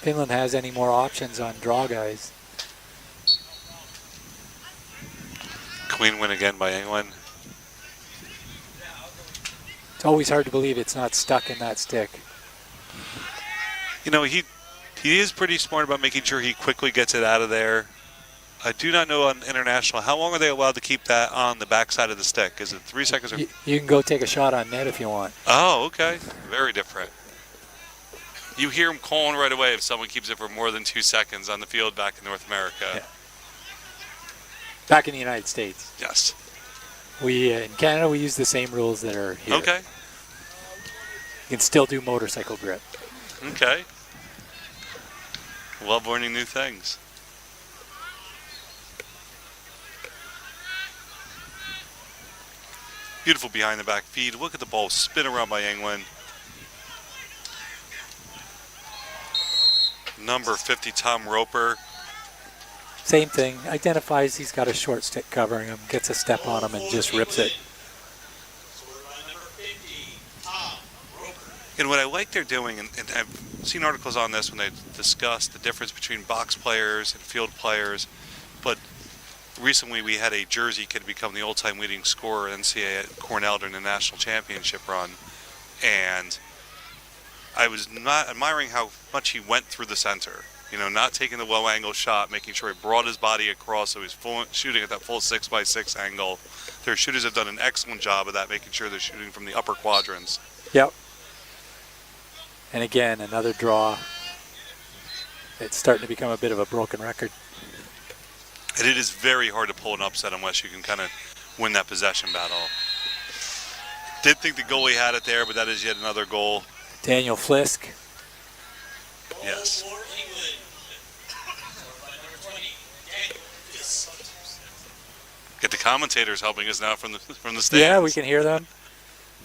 S2: Finland has any more options on draw guys.
S1: Clean win again by England.
S2: It's always hard to believe it's not stuck in that stick.
S1: You know, he is pretty smart about making sure he quickly gets it out of there. I do not know on international, how long are they allowed to keep that on the backside of the stick? Is it 3 seconds? Or?
S2: You can go take a shot on net if you want.
S1: Oh, okay. Very different. You hear him calling right away if someone keeps it for more than 2 seconds on the field back in North America.
S2: Yeah. Back in the United States.
S1: Yes.
S2: We in Canada, we use the same rules that are here.
S1: Okay.
S2: You can still do motorcycle grip.
S1: Okay. Love learning new things. Beautiful behind the back feed. Look at the ball spin around by England. Number 50, Tom Roper.
S2: Same thing. Identifies he's got a short stick covering him, gets a step on him, and just rips it.
S1: And what I like they're doing, and I've seen articles on this when they discuss the difference between box players and field players, but recently we had a Jersey kid become the all-time leading scorer at NCAA at Cornell during the national championship run, and I was not admiring how much he went through the center. You know, not taking the low-angle shot, making sure he brought his body across so he's shooting at that full 6x6 angle. Their shooters have done an excellent job of that, making sure they're shooting from the upper quadrants.
S2: Yep. And again, another draw. It's starting to become a bit of a broken record.
S1: And it is very hard to pull an upset unless you can kind of win that possession battle. Did think the goalie had it there, but that is yet another goal.
S2: Daniel Flisk.
S1: Yes. Get the commentators helping us now from the stands.
S2: Yeah, we can hear them.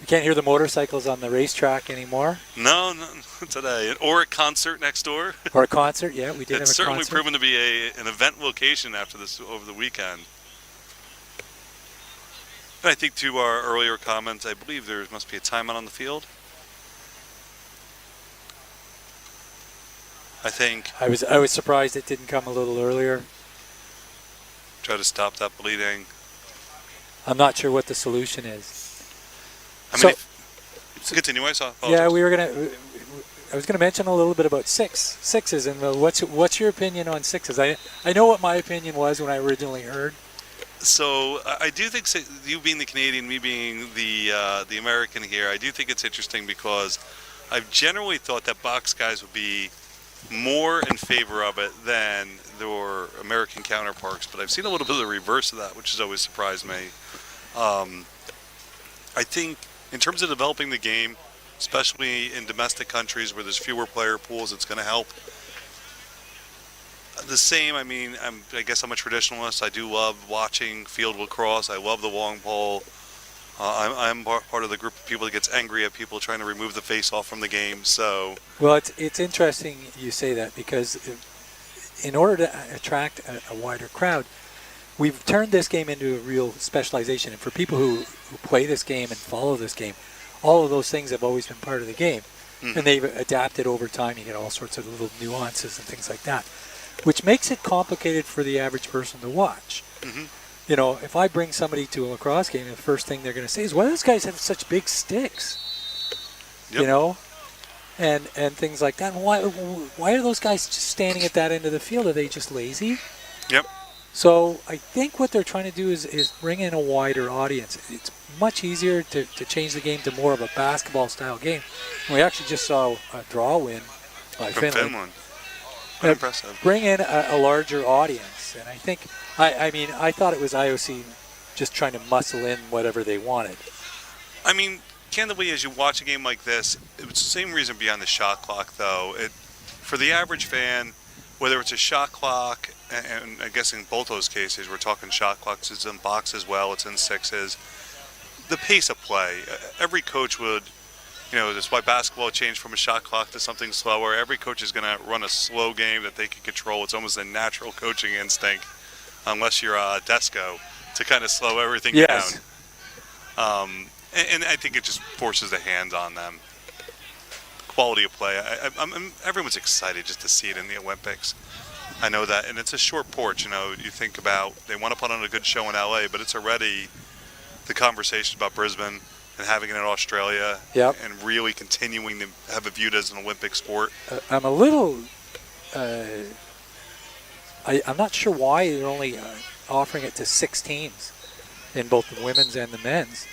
S2: We can't hear the motorcycles on the racetrack anymore.
S1: No, today. Or a concert next door.
S2: Or a concert, yeah, we did have a
S1: It's certainly
S2: concert.
S1: proven to be an event location after this over the weekend. And I think to our earlier comments, I believe there must be a timeout on the field. I think.
S2: I was surprised it didn't come a little earlier.
S1: Try to stop that bleeding.
S2: I'm not sure what the solution is.
S1: I mean, continue. I saw.
S2: Yeah, I was gonna mention a little bit about sixes, and what's your opinion on sixes? I know what my opinion was when I originally heard.
S1: So I do think, you being the Canadian, me being the American here, I do think it's interesting because I've generally thought that box guys would be more in favor of it than their American counterparts, but I've seen a little bit of the reverse of that, which has always surprised me. I think in terms of developing the game, especially in domestic countries where there's fewer player pools, it's going to help. The same, I mean, I guess I'm a traditionalist. I do love watching field lacrosse. I love the long pole. I'm part of the group of people that gets angry at people trying to remove the face off from the game. So,
S2: well, it's interesting you say that, because in order to attract a wider crowd, we've turned this game into a real specialization. And for people who play this game and follow this game, all of those things have always been part of the game. Mm-hmm. And they've adapted over time. You get all sorts of little nuances and things like that, which makes it complicated for the average person to watch. Mm-hmm. You know, if I bring somebody to a lacrosse game, the first thing they're going to say is, why do those guys have such big sticks? Yep. You know? and things like that. Why are those guys just standing at that end of the field? Are they just lazy?
S1: Yep.
S2: So I think what they're trying to do is bring in a wider audience. It's much easier to change the game to more of a basketball-style game. We actually just saw a draw win by Finland.
S1: Impressive.
S2: Bring in a larger audience. And I think, I thought it was IOC just trying to muscle in whatever they wanted.
S1: I mean, candidly, as you watch a game like this, it's the same reason beyond the shot clock, though. For the average fan, whether it's a shot clock, and I guess in both those cases, we're talking shot clocks, it's in box as well, it's in sixes. The pace of play, every coach would, that's why basketball changed from a shot clock to something slower. Every coach is going to run a slow game that they can control. It's almost a natural coaching instinct, unless you're Desco, to kind of slow everything down. And I think it just forces the hand on them. Quality of play. Everyone's excited just to see it in the Olympics. I know that, and it's a short porch. You think about they want to put on a good show in LA, but it's already the conversation about Brisbane and having it in Australia, and really continuing to have it viewed as an Olympic sport.
S2: I'm a little. I'm not sure why they're only offering it to 6 teams in both the women's and the men's.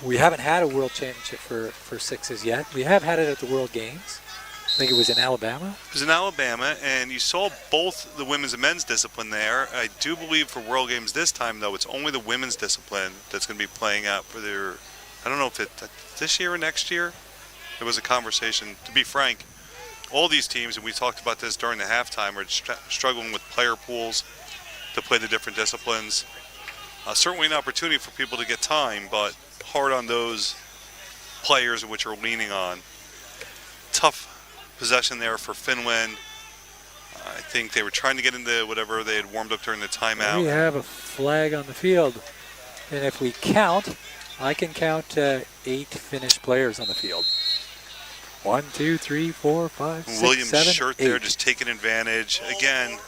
S2: We haven't had a world championship for sixes yet. We have had it at the World Games. I think it was in Alabama.
S1: It was in Alabama, and you saw both the women's and men's discipline there. I do believe for World Games this time, though, it's only the women's discipline that's going to be playing out for their, I don't know if it's this year or next year. There was a conversation. To be frank, all these teams, and we talked about this during the halftime, are struggling with player pools to play the different disciplines. Certainly an opportunity for people to get time, but hard on those players which are leaning on. Tough possession there for Finland. I think they were trying to get into whatever they had warmed up during the timeout.
S2: We have a flag on the field. And if we count, I can count 8 Finnish players on the field. 1, 2, 3, 4, 5, 6,
S1: Williams'
S2: 7,
S1: shirt
S2: 8.
S1: there just taking advantage. Again,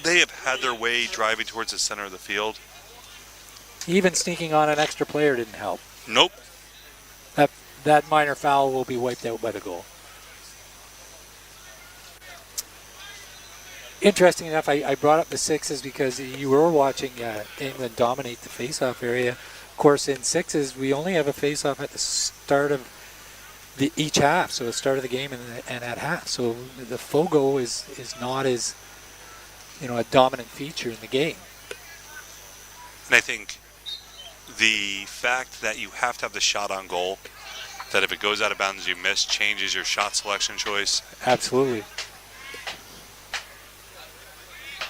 S1: they have had their way driving towards the center of the field.
S2: Even sneaking on an extra player didn't help.
S1: Nope.
S2: That minor foul will be wiped out by the goal. Interesting enough, I brought up the sixes because you were watching England dominate the face-off area. Of course, in sixes, we only have a face-off at the start of each half, so the start of the game and at half. So the FOGO is not as a dominant feature in the game.
S1: And I think the fact that you have to have the shot on goal, that if it goes out of bounds you miss, changes your shot selection choice.
S2: Absolutely.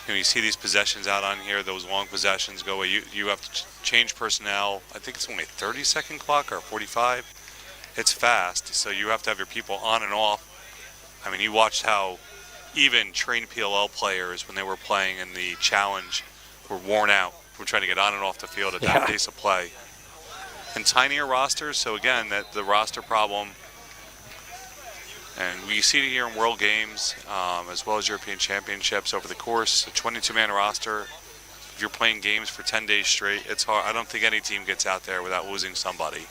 S1: You see these possessions out on here, those long possessions go away. You have to change personnel. I think it's only a 30-second clock or 45. It's fast, so you have to have your people on and off. I mean, you watched how even trained PLL players, when they were playing in the challenge, were worn out. We're trying to get on and off the field at that pace of play. And tinier rosters, so again, that the roster problem, and we see it here in World Games, as well as European Championships over the course, a 22-man roster. If you're playing games for 10 days straight, it's hard. I don't think any team gets out there without losing somebody.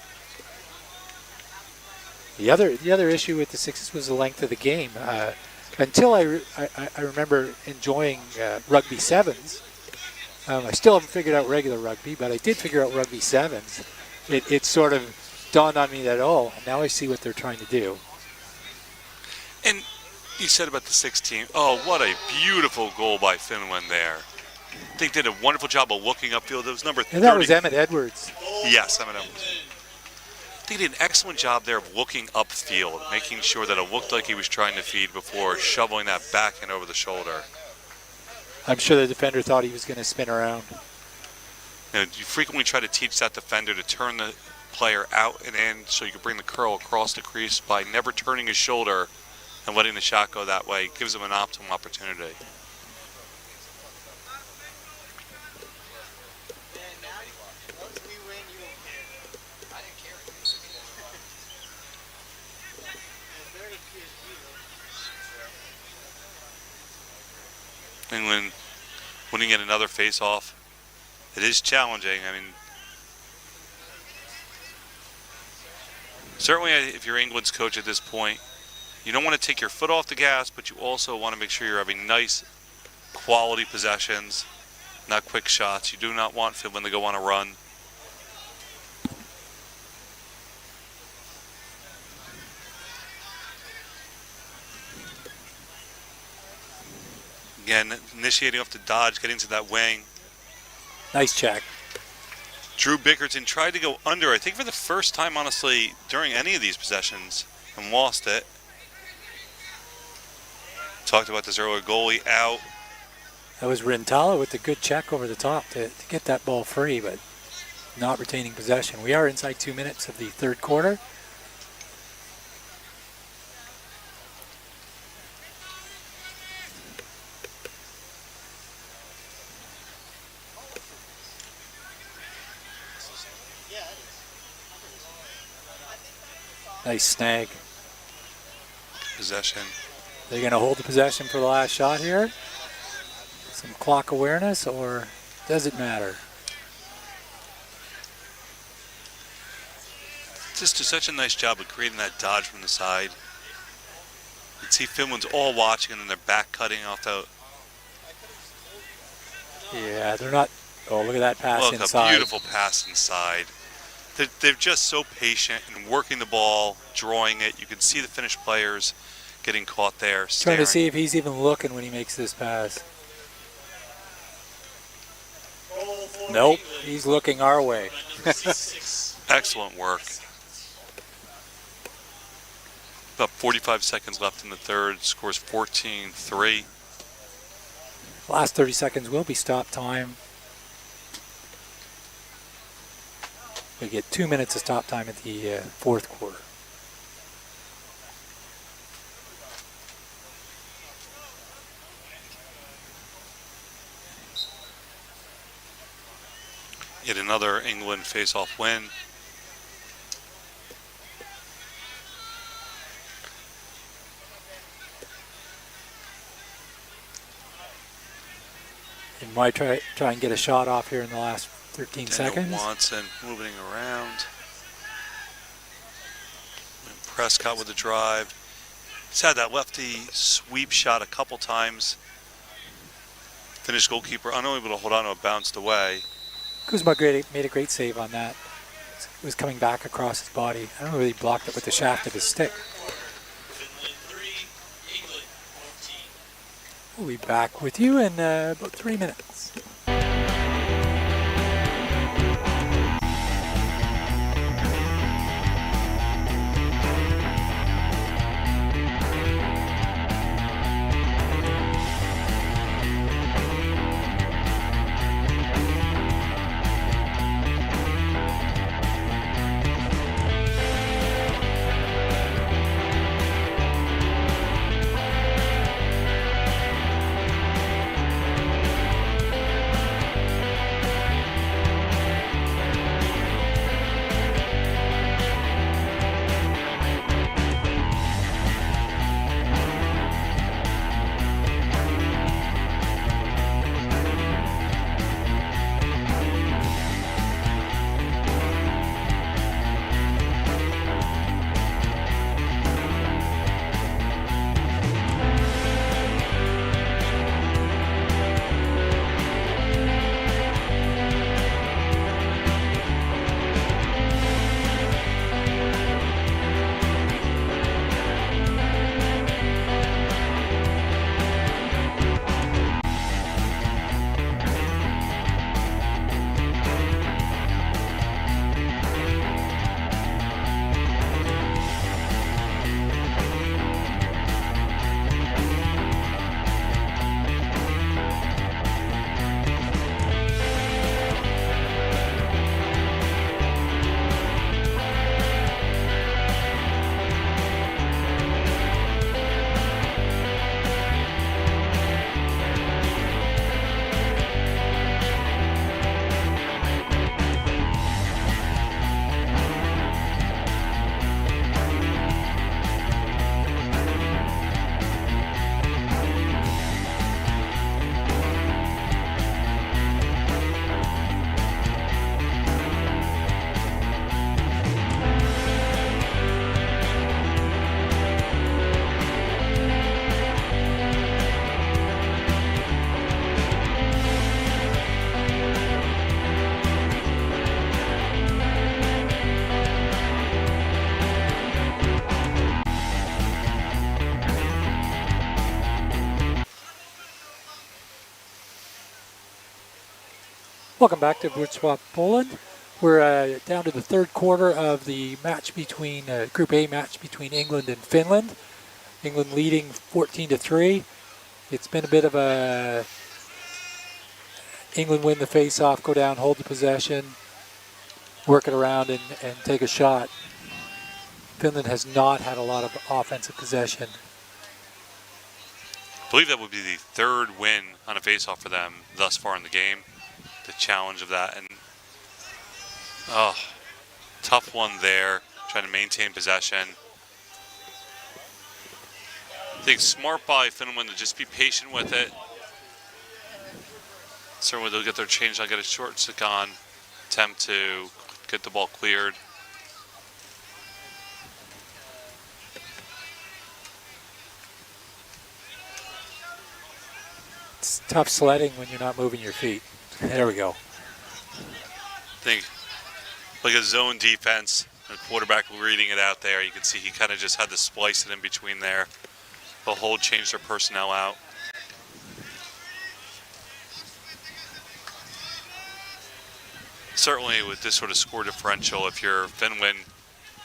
S2: The other issue with the sixes was the length of the game. Until I remember enjoying rugby sevens. I still haven't figured out regular rugby, but I did figure out rugby sevens. It sort of dawned on me that, now I see what they're trying to do.
S1: And you said about the 16. Oh, what a beautiful goal by Finland there. They did a wonderful job of looking upfield. It was number 30.
S2: And that was Emmett Edwards.
S1: Yes, Emmett Edwards. They did an excellent job there of looking upfield, making sure that it looked like he was trying to feed before shoveling that backhand over the shoulder.
S2: I'm sure the defender thought he was going to spin around.
S1: You frequently try to teach that defender to turn the player out and in so you can bring the curl across the crease by never turning his shoulder and letting the shot go that way. It gives him an optimal opportunity. England winning at another face-off. It is challenging. I mean, Certainly, if you're England's coach at this point, you don't want to take your foot off the gas, but you also want to make sure you're having nice, quality possessions, not quick shots. You do not want Finland to go on a run. Again, initiating off the dodge, getting to that wing.
S2: Nice check.
S1: Drew Bickerton tried to go under, I think for the first time, honestly, during any of these possessions, and lost it. Talked about this earlier, goalie out.
S2: That was Rintala with the good check over the top to get that ball free, but not retaining possession. We are inside 2 minutes of the third quarter. Nice snag.
S1: Possession.
S2: They're going to hold the possession for the last shot here. Some clock awareness, or does it matter?
S1: Just do such a nice job of creating that dodge from the side. You can see Finland's all watching, and then they're back cutting off the.
S2: Yeah, they're not. Oh, look at that pass
S1: Look,
S2: inside.
S1: a beautiful pass inside. They're just so patient and working the ball, drawing it. You can see the Finnish players getting caught there.
S2: Trying to see if he's even looking when he makes this pass. Nope, he's looking our way.
S1: Excellent work. About 45 seconds left in the third. Scores 14-3.
S2: Last 30 seconds will be stop time. We get 2 minutes of stop time at the fourth quarter.
S1: Yet another England face-off win.
S2: And might try and get a shot off here in the last 13
S1: Daniel
S2: seconds.
S1: Watson moving around. And Prescott with the drive. He's had that lefty sweep shot a couple times. Finnish goalkeeper unable to hold on to it, bounced away.
S2: Kuzma made a great save on that. It was coming back across his body. I don't know whether he blocked it with the shaft of his stick.
S3: Finland 3, England 14.
S2: We'll be back with you in about 3 minutes. Welcome back to Wroclaw, Poland. We're down to the third quarter of the match between Group A match between England and Finland. England leading 14-3. It's been a bit of a England win the face-off, go down, hold the possession, work it around, and take a shot. Finland has not had a lot of offensive possession.
S1: I believe that would be the third win on a face-off for them thus far in the game. The challenge of that, and tough one there, trying to maintain possession. I think smart by Finland to just be patient with it. Certainly they'll get their change. I'll get a short stick on, attempt to get the ball cleared.
S2: It's tough sledding when you're not moving your feet. There we go.
S1: I think like a zone defense, the quarterback reading it out there. You can see he kind of just had to splice it in between there. The hold changed their personnel out. Certainly with this sort of score differential, if you're Finland,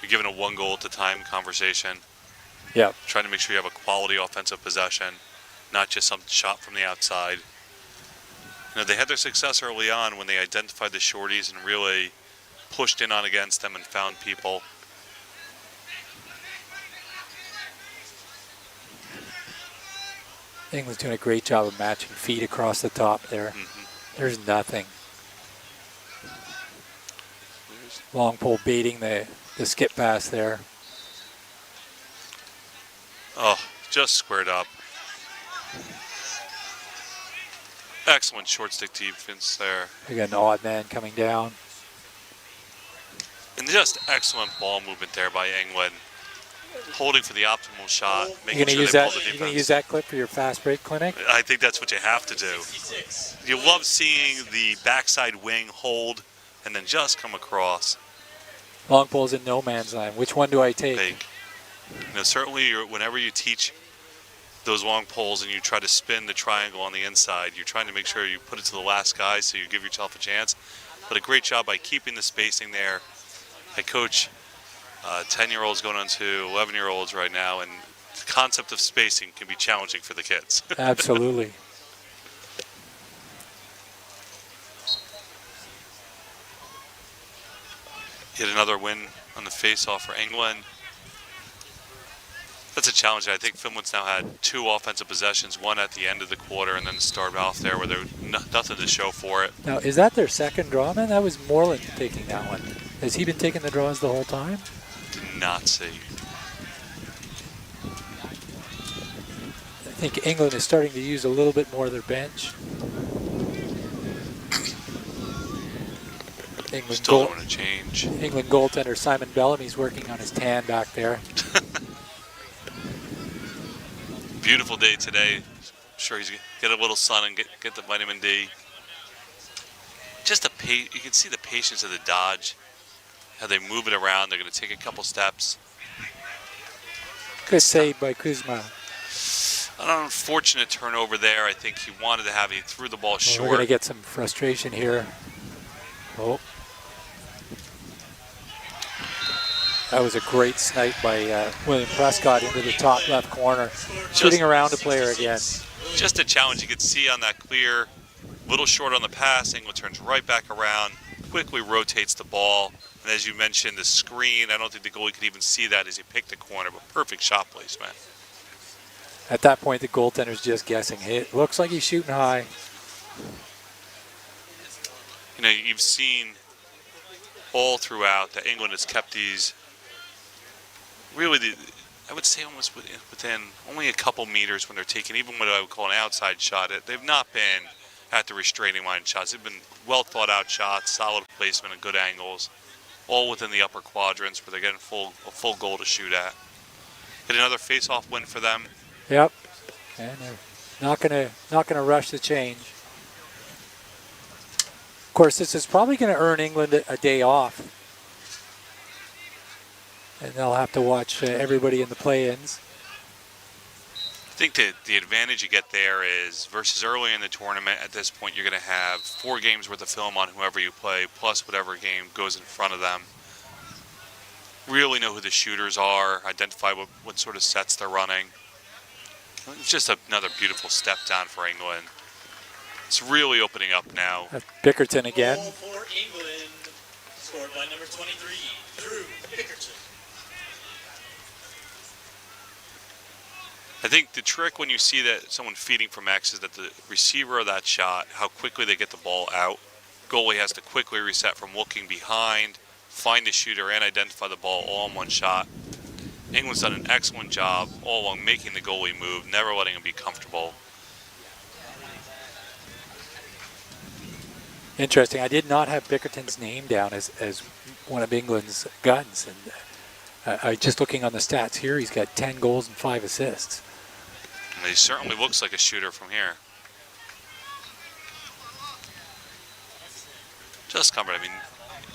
S1: you're given a 1 goal at the time conversation.
S2: Yeah.
S1: Trying to make sure you have a quality offensive possession, not just some shot from the outside. You know, they had their success early on when they identified the shorties and really pushed in on against them and found people.
S2: England's doing a great job of matching feet across the top there. There's nothing. Long pole baiting the skip pass there.
S1: Oh, just squared up. Excellent short stick defense there.
S2: We got an odd man coming down.
S1: And just excellent ball movement there by England. Holding for the optimal shot, making sure they pull the defense.
S2: You're going to use that clip for your fast break clinic?
S1: I think that's what you have to do. You love seeing the backside wing hold and then just come across.
S2: Long pole's in no man's land. Which one do I take?
S1: Big. You know, certainly whenever you teach those long poles and you try to spin the triangle on the inside, you're trying to make sure you put it to the last guy so you give yourself a chance. But a great job by keeping the spacing there. I coach 10-year-olds going on to 11-year-olds right now, and the concept of spacing can be challenging for the kids.
S2: Absolutely.
S1: Yet another win on the face-off for England. That's a challenge. I think Finland's now had 2 offensive possessions, one at the end of the quarter and then start off there where there was nothing to show for it.
S2: Now, is that their second draw, man? That was Moreland taking that one. Has he been taking the draws the whole time?
S1: Did not see.
S2: I think England is starting to use a little bit more of their bench. England
S1: Still doing a change.
S2: England goaltender Simon Bellamy's working on his tan back there.
S1: Beautiful day today. I'm sure he's gonna get a little sun and get the vitamin D. Just you can see the patience of the dodge. How they move it around. They're going to take a couple steps.
S2: Good save by Kuzma.
S1: An unfortunate turnover there. I think he wanted to have. He threw the ball short.
S2: We're going to get some frustration here. Oh. That was a great snipe by William Prescott into the top left corner. Shooting around a player again.
S1: Just a challenge. You could see on that clear, little short on the pass. England turns right back around, quickly rotates the ball. And as you mentioned, the screen, I don't think the goalie could even see that as he picked the corner, but perfect shot placement.
S2: At that point, the goaltender's just guessing. It looks like he's shooting high.
S1: You know, you've seen all throughout that England has kept these really, I would say almost within only a couple meters when they're taking even what I would call an outside shot. They've not been at the restraining line shots. They've been well thought out shots, solid placement and good angles, all within the upper quadrants where they're getting a full goal to shoot at. Hit another face-off win for them.
S2: Yep, and they're not gonna rush the change. Of course, this is probably going to earn England a day off, and they'll have to watch everybody in the play-ins.
S1: think that the advantage you get there is versus early in the tournament, at this point, you're going to have 4 games worth of film on whoever you play, plus whatever game goes in front of them. Really know who the shooters are, identify what sort of sets they're running. It's just another beautiful step down for England. It's really opening up now.
S2: Bickerton again.
S3: Ball for England, scored by number 23, Drew Bickerton.
S1: I think the trick when you see that someone feeding from X is that the receiver of that shot, how quickly they get the ball out. Goalie has to quickly reset from looking behind, find the shooter, and identify the ball all in one shot. England's done an excellent job all along making the goalie move, never letting him be comfortable.
S2: Interesting. I did not have Bickerton's name down as one of England's guns. And just looking on the stats here, he's got 10 goals and 5 assists.
S1: And he certainly looks like a shooter from here. Just covered. I mean,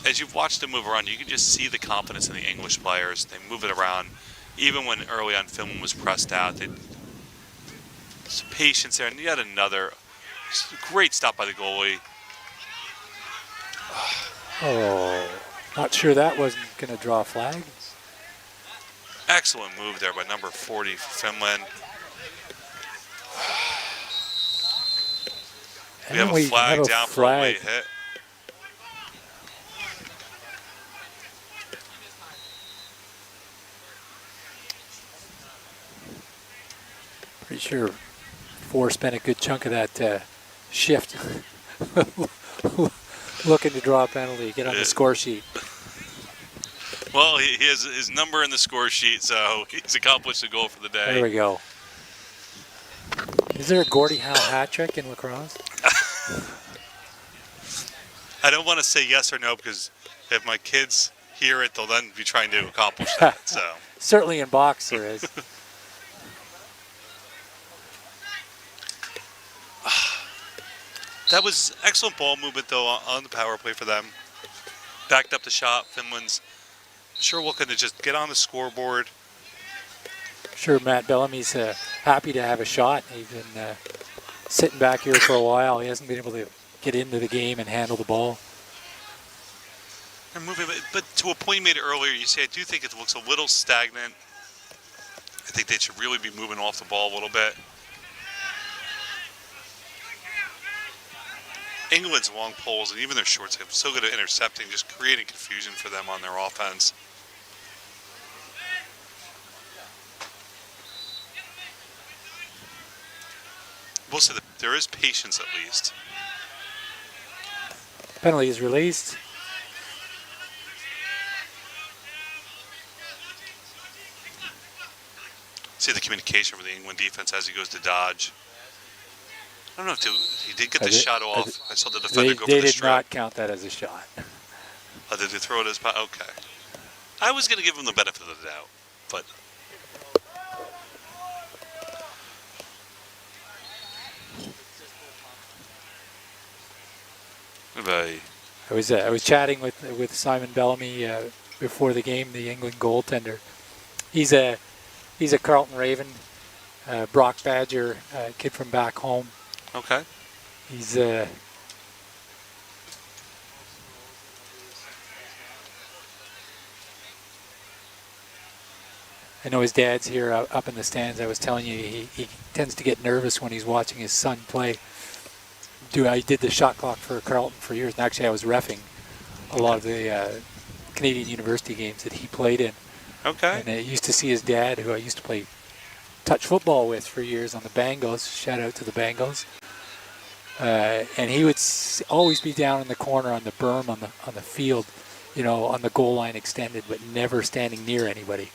S1: as you've watched him move around, you can just see the confidence in the English players. They move it around. Even when early on Finland was pressed out, there's patience there. And yet another great stop by the goalie.
S2: Oh, not sure that wasn't going to draw a flag.
S1: Excellent move there by number 40 for Finland. We have a flag down for a late hit.
S2: Pretty sure Four spent a good chunk of that shift looking to draw a penalty, get on the score sheet.
S1: Well, he has his number in the score sheet, so he's accomplished a goal for the day.
S2: There we go. Is there a Gordie Howe hat trick in lacrosse?
S1: I don't want to say yes or no because if my kids hear it, they'll then be trying to accomplish that. So
S2: certainly in box there is.
S1: That was excellent ball movement though on the power play for them. Backed up the shot. Finland's sure looking to just get on the scoreboard.
S2: Sure, Matt Bellamy's happy to have a shot. He's been sitting back here for a while. He hasn't been able to get into the game and handle the ball.
S1: They're moving, but to a point you made earlier, you say I do think it looks a little stagnant. I think they should really be moving off the ball a little bit. England's long poles and even their shorts are so good at intercepting, just creating confusion for them on their offense. We'll say that there is patience at least.
S2: Penalty is released.
S1: See the communication from the England defense as he goes to dodge. I don't know if he did get the shot off. I saw the defender go for the
S2: They did
S1: strip.
S2: not count that as a shot.
S1: Oh, did they throw it as okay. I was going to give him the benefit of the doubt, but
S2: I was chatting with Simon Bellamy before the game, the England goaltender. He's a Carlton Raven, Brock Badger, kid from back home.
S1: Okay.
S2: He's I know his dad's here up in the stands. I was telling you, he tends to get nervous when he's watching his son play. I did the shot clock for Carlton for years, and actually I was reffing a lot of the Canadian University games that he played in.
S1: Okay.
S2: And I used to see his dad, who I used to play touch football with for years on the Bengals. Shout out to the Bengals. And he would always be down in the corner on the berm on the field, you know, on the goal line extended, but never standing near anybody.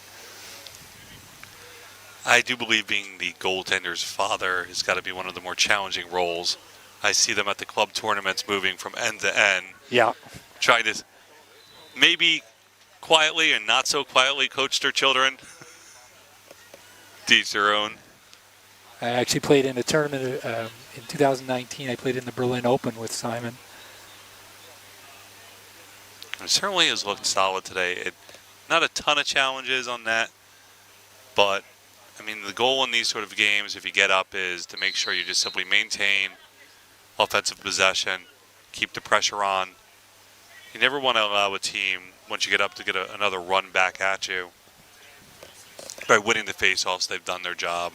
S1: I do believe being the goaltender's father has got to be one of the more challenging roles. I see them at the club tournaments moving from end to end.
S2: Yeah.
S1: Trying to maybe quietly and not so quietly coach their children. Teach their own.
S2: I actually played in a tournament in 2019. I played in the Berlin Open with Simon.
S1: It certainly has looked solid today. Not a ton of challenges on that, but I mean, the goal in these sort of games, if you get up, is to make sure you just simply maintain offensive possession, keep the pressure on. You never want to allow a team, once you get up, to get another run back at you. By winning the faceoffs, they've done their job.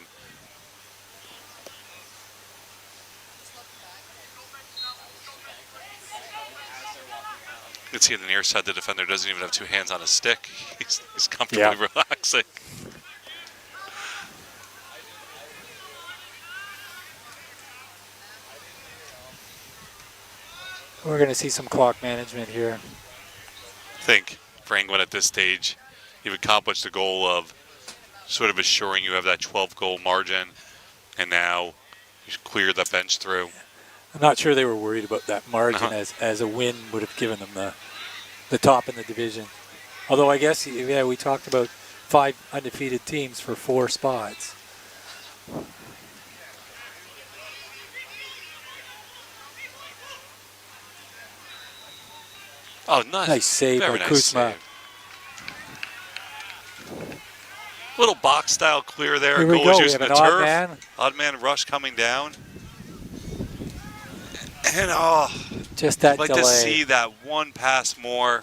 S1: You can see on the near side, the defender doesn't even have two hands on a stick. He's comfortably relaxing.
S2: We're going to see some clock management here.
S1: I think for England at this stage, you've accomplished the goal of sort of assuring you have that 12-goal margin, and now you clear the bench through.
S2: I'm not sure they were worried about that margin as a win would have given them the top in the division. Although I guess, yeah, we talked about 5 undefeated teams for 4 spots.
S1: Oh, nice
S2: save by Kuzma.
S1: Little box style clear there.
S2: Here we
S1: Goal
S2: go.
S1: is
S2: We
S1: using
S2: have
S1: the
S2: an odd
S1: turf.
S2: man.
S1: Odd man rush coming down. And
S2: just that
S1: I'd like
S2: delay.
S1: to see that one pass more.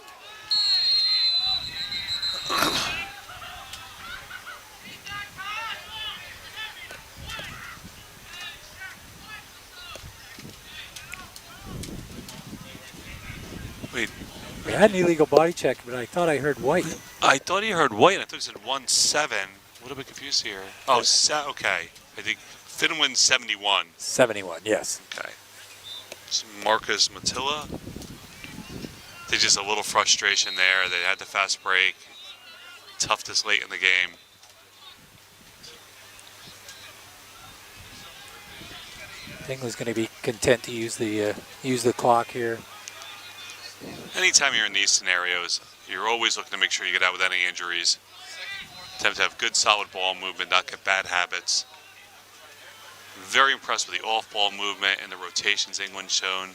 S1: Wait.
S2: We had an illegal body check, but I thought I heard white.
S1: I thought he heard white. I thought he said 1-7. What am I confused here? Oh, okay. I think Finland 71.
S2: 71, yes.
S1: Okay. It's Marcus Matilla. There's just a little frustration there. They had the fast break. Tough this late in the game.
S2: England's going to be content to use the clock here.
S1: Anytime you're in these scenarios, you're always looking to make sure you get out with any injuries. Attempt to have good, solid ball movement, not get bad habits. Very impressed with the off-ball movement and the rotations England shown.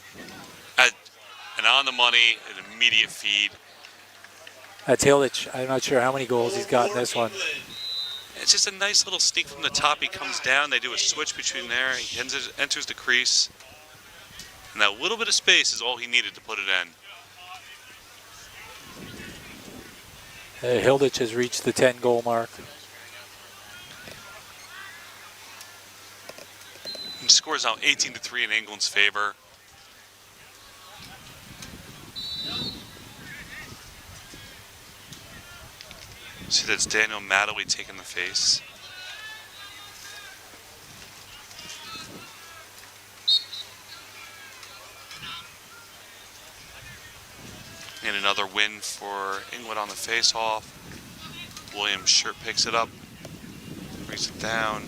S1: And on the money, an immediate feed.
S2: That's Hilditch. I'm not sure how many goals he's got in this one.
S1: It's just a nice little sneak from the top. He comes down. They do a switch between there. He enters the crease. And that little bit of space is all he needed to put it in.
S2: Hilditch has reached the 10-goal mark.
S1: He scores now 18-3 in England's favor. See, that's Daniel Madeley taking the face. And another win for England on the face-off. Williams Shirt picks it up, brings it down.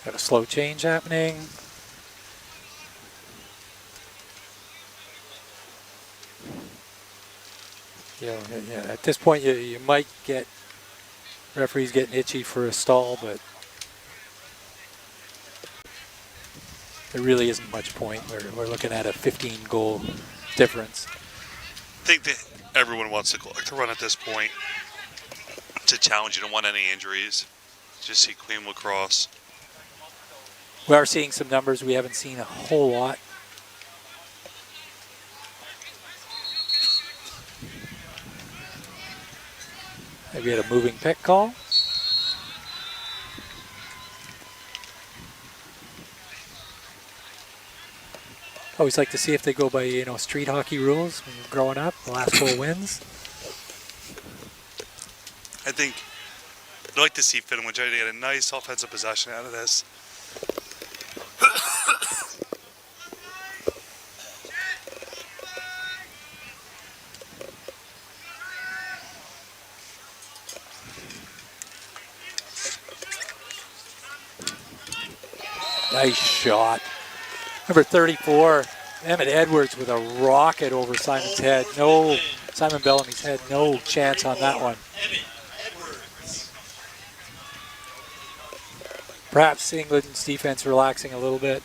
S2: Got a slow change happening. Yeah, at this point you might get referees getting itchy for a stall, but there really isn't much point. We're looking at a 15-goal difference.
S1: I think that everyone wants the clock to run at this point. It's a challenge. You don't want any injuries. Just see clean lacrosse.
S2: We are seeing some numbers we haven't seen a whole lot. Maybe had a moving pick call. Always like to see if they go by, street hockey rules when you're growing up. The last goal wins.
S1: I think I'd like to see Finland try to get a nice offensive possession out of this.
S2: Nice shot. Number 34, Emmett Edwards with a rocket over Simon's head. No, Simon Bellamy's head, no chance on that one. Perhaps England's defense relaxing a little bit.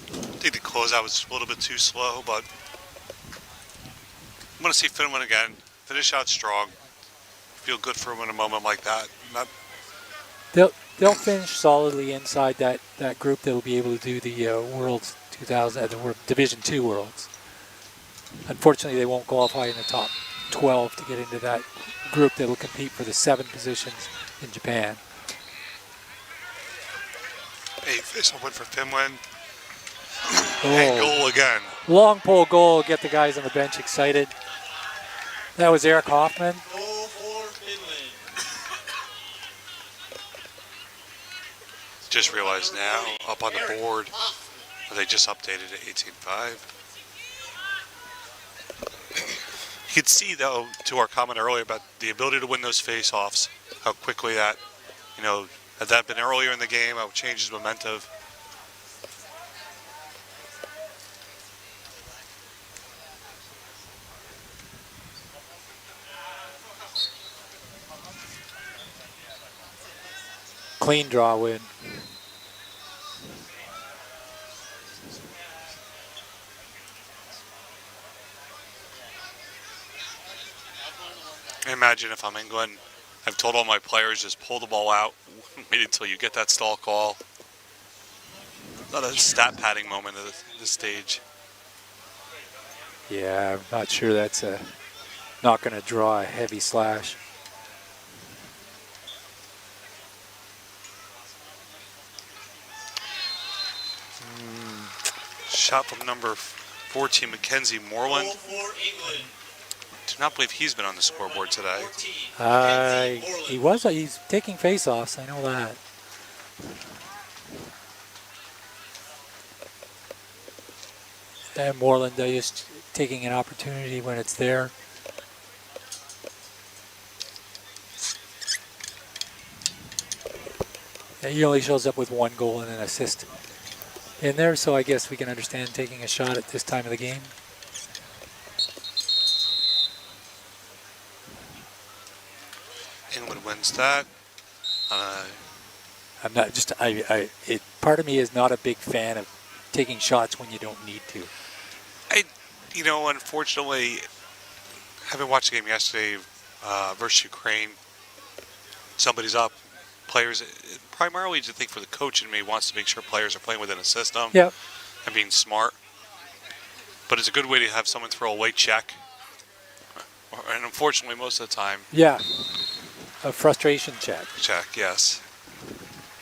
S1: I think the closeout was a little bit too slow, but I'm going to see Finland again. Finish out strong. Feel good for them in a moment like that.
S2: They'll finish solidly inside that group that'll be able to do the Worlds 2000, the Division 2 Worlds. Unfortunately, they won't qualify in the top 12 to get into that group that'll compete for the 7 positions in Japan.
S1: Face win for Finland.
S2: Oh.
S1: And goal again.
S2: Long pole goal, get the guys on the bench excited. That was Eric Hoffman.
S3: Goal for Finland.
S1: Just realized now, up on the board, they just updated it 18.5. You could see, though, to our comment earlier about the ability to win those face-offs, how quickly that, had that been earlier in the game, how it changes momentum.
S2: Clean draw win.
S1: Imagine if I'm England, I've told all my players just pull the ball out, wait until you get that stall call. Not a stat padding moment at this stage.
S2: Yeah, I'm not sure that's not going to draw a heavy slash.
S1: Shot from number 14, Mackenzie Moreland.
S3: Goal for England.
S1: Do not believe he's been on the scoreboard today.
S3: 14, Mackenzie Moreland.
S2: He's taking face-offs, I know that. And Moreland just taking an opportunity when it's there. He only shows up with 1 goal and an assist in there, so I guess we can understand taking a shot at this time of the game.
S1: England wins that.
S2: I'm not just part of me is not a big fan of taking shots when you don't need to.
S1: Unfortunately, having watched the game yesterday versus Ukraine, somebody's up. Players, primarily, I think for the coach in me, wants to make sure players are playing within a system
S2: Yep.
S1: and being smart. But it's a good way to have someone throw a late check. And unfortunately, most of the time,
S2: Yeah. A frustration check.
S1: yes.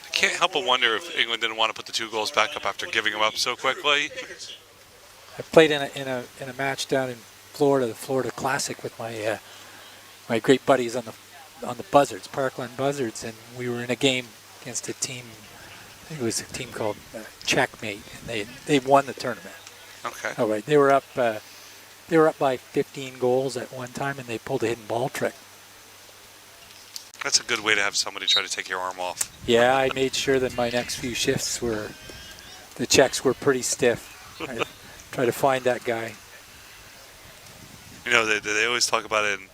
S1: I can't help but wonder if England didn't want to put the 2 goals back up after giving them up so quickly.
S2: I played in a match down in Florida, the Florida Classic, with my my great buddies on the Buzzards, Parkland Buzzards, and we were in a game against a team. I think it was a team called Checkmate, and they won the tournament.
S1: Okay.
S2: All right, they were up by 15 goals at one time, and they pulled a hidden ball trick.
S1: That's a good way to have somebody try to take your arm off.
S2: Yeah, I made sure that my next few shifts the checks were pretty stiff. I try to find that guy.
S1: They always talk about it in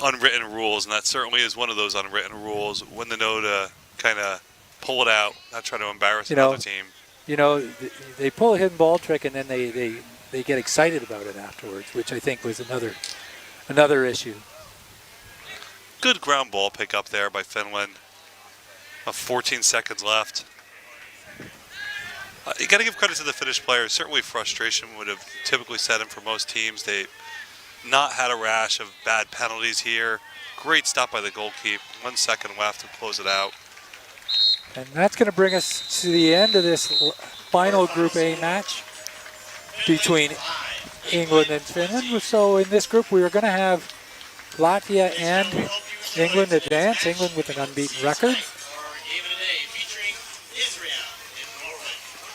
S1: unwritten rules, and that certainly is one of those unwritten rules. When to know to kind of pull it out, not try to embarrass another team.
S2: They pull a hidden ball trick, and then they get excited about it afterwards, which I think was another issue.
S1: Good ground ball pick up there by Finland. 14 seconds left. You got to give credit to the Finnish players. Certainly frustration would have typically set in for most teams. They not had a rash of bad penalties here. Great stop by the goalkeeper. 1 second left to close it out.
S2: And that's going to bring us to the end of this final Group A match between England and Finland. So in this group, we are going to have Latvia and England advance. England with an unbeaten record.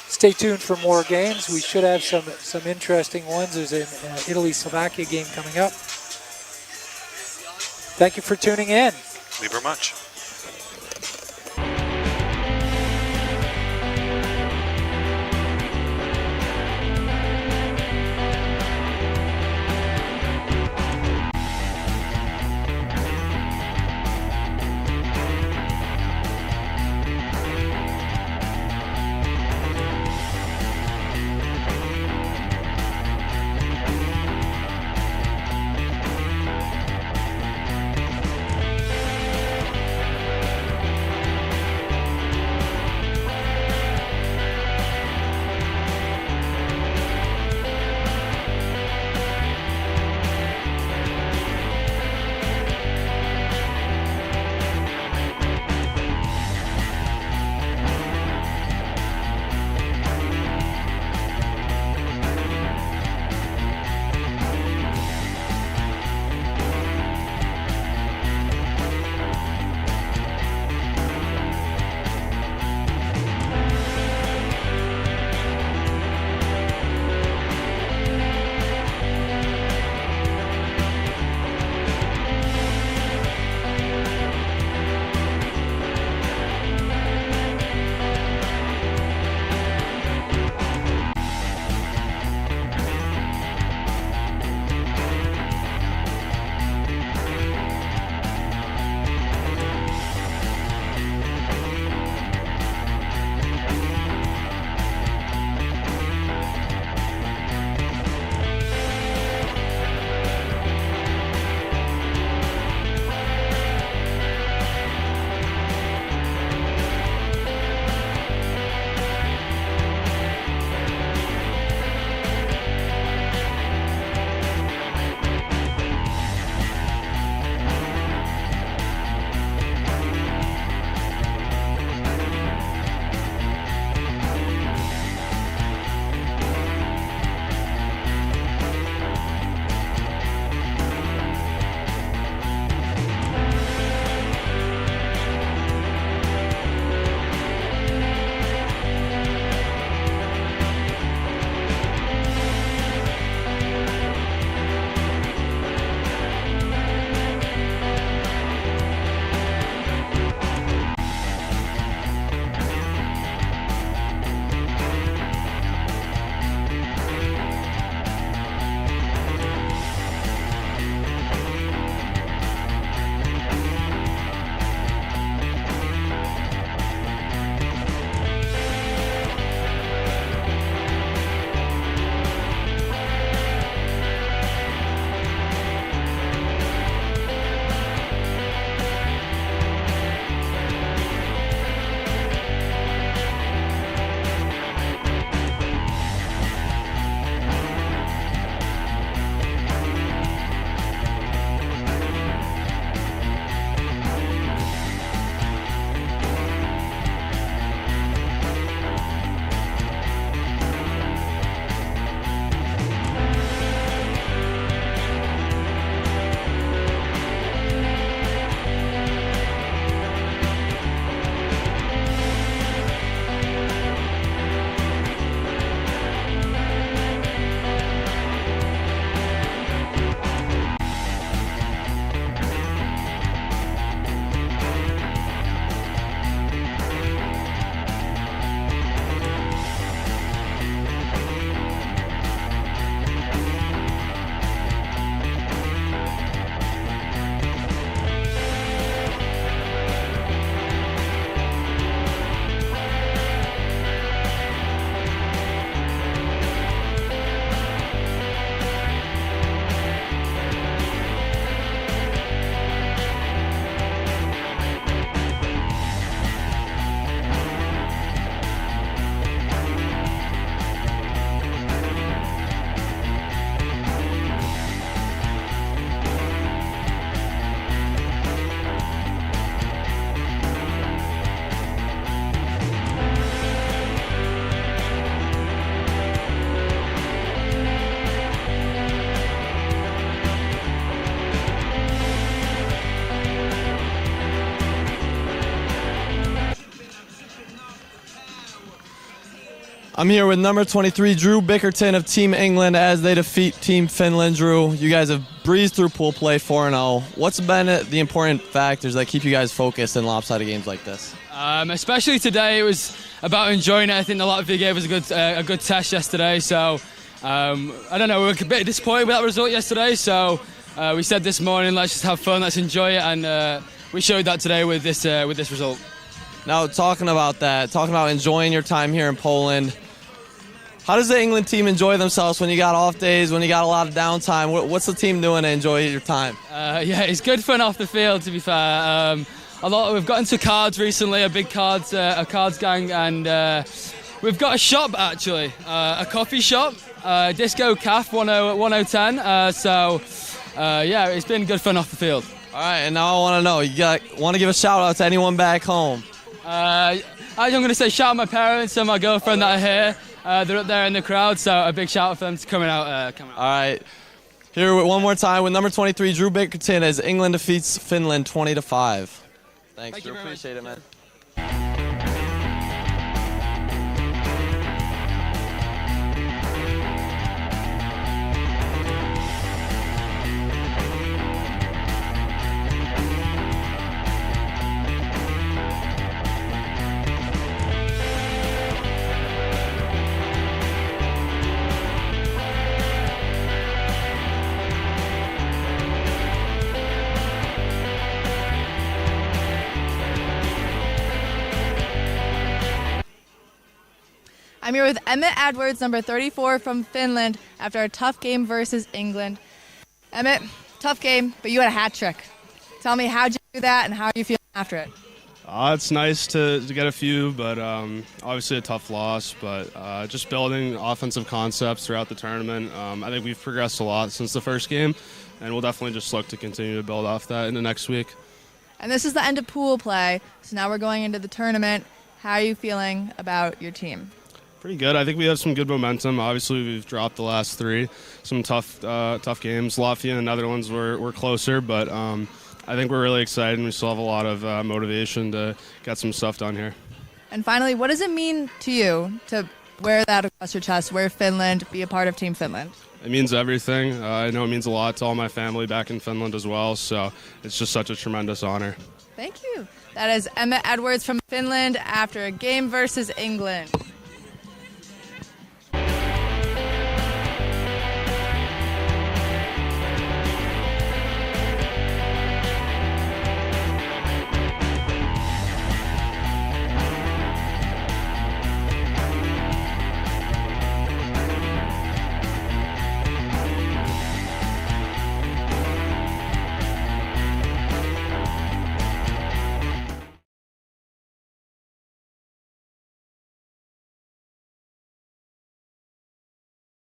S2: Stay tuned for more games. We should have some interesting ones. There's an Italy-Slovakia game coming up. Thank you for tuning in.
S1: Lieber much.
S8: I'm here with number 23, Drew Bickerton of Team England as they defeat Team Finland. Drew, you guys have breezed through pool play 4-0. What's been the important factors that keep you guys focused in lopsided games like this?
S9: Especially today, it was about enjoying it. I think the Latvia gave us a good test yesterday. So I don't know, we were a bit disappointed with that result yesterday. So we said this morning, let's just have fun, let's enjoy it, and we showed that today with this result.
S8: Now, talking about enjoying your time here in Poland, how does the England team enjoy themselves when you got off days, when you got a lot of downtime? What's the team doing to enjoy your time?
S9: Yeah, it's good fun off the field, to be fair. We've got into cards recently, a cards gang, and we've got a shop actually, a coffee shop, Disco Caf 1010. Yeah, it's been good fun off the field.
S8: All right, and now I want to know, you want to give a shout out to anyone back home?
S9: I'm going to say shout out my parents and my girlfriend that are here. They're up there in the crowd, so a big shout out for them to coming out. All
S8: right, here one more time with number 23, Drew Bickerton, as England defeats Finland 20-5. Thanks, Drew. Appreciate it, man.
S10: I'm here with Emmett Edwards, number 34 from Finland, after a tough game versus England. Emmett, tough game, but you had a hat trick. Tell me, how'd you do that and how are you feeling after it?
S11: It's nice to get a few, but obviously a tough loss. But just building offensive concepts throughout the tournament. I think we've progressed a lot since the first game, and we'll definitely just look to continue to build off that in the next week.
S10: And this is the end of pool play, so now we're going into the tournament. How are you feeling about your team?
S11: Pretty good. I think we have some good momentum. Obviously, we've dropped the last three. Some tough games. Latvia and the Netherlands were closer, but I think we're really excited, and we still have a lot of motivation to get some stuff done here.
S10: And finally, what does it mean to you to wear that across your chest, wear Finland, be a part of Team Finland?
S11: It means everything. I know it means a lot to all my family back in Finland as well, so it's just such a tremendous honor.
S10: Thank you. That is Emma Edwards from Finland after a game versus England.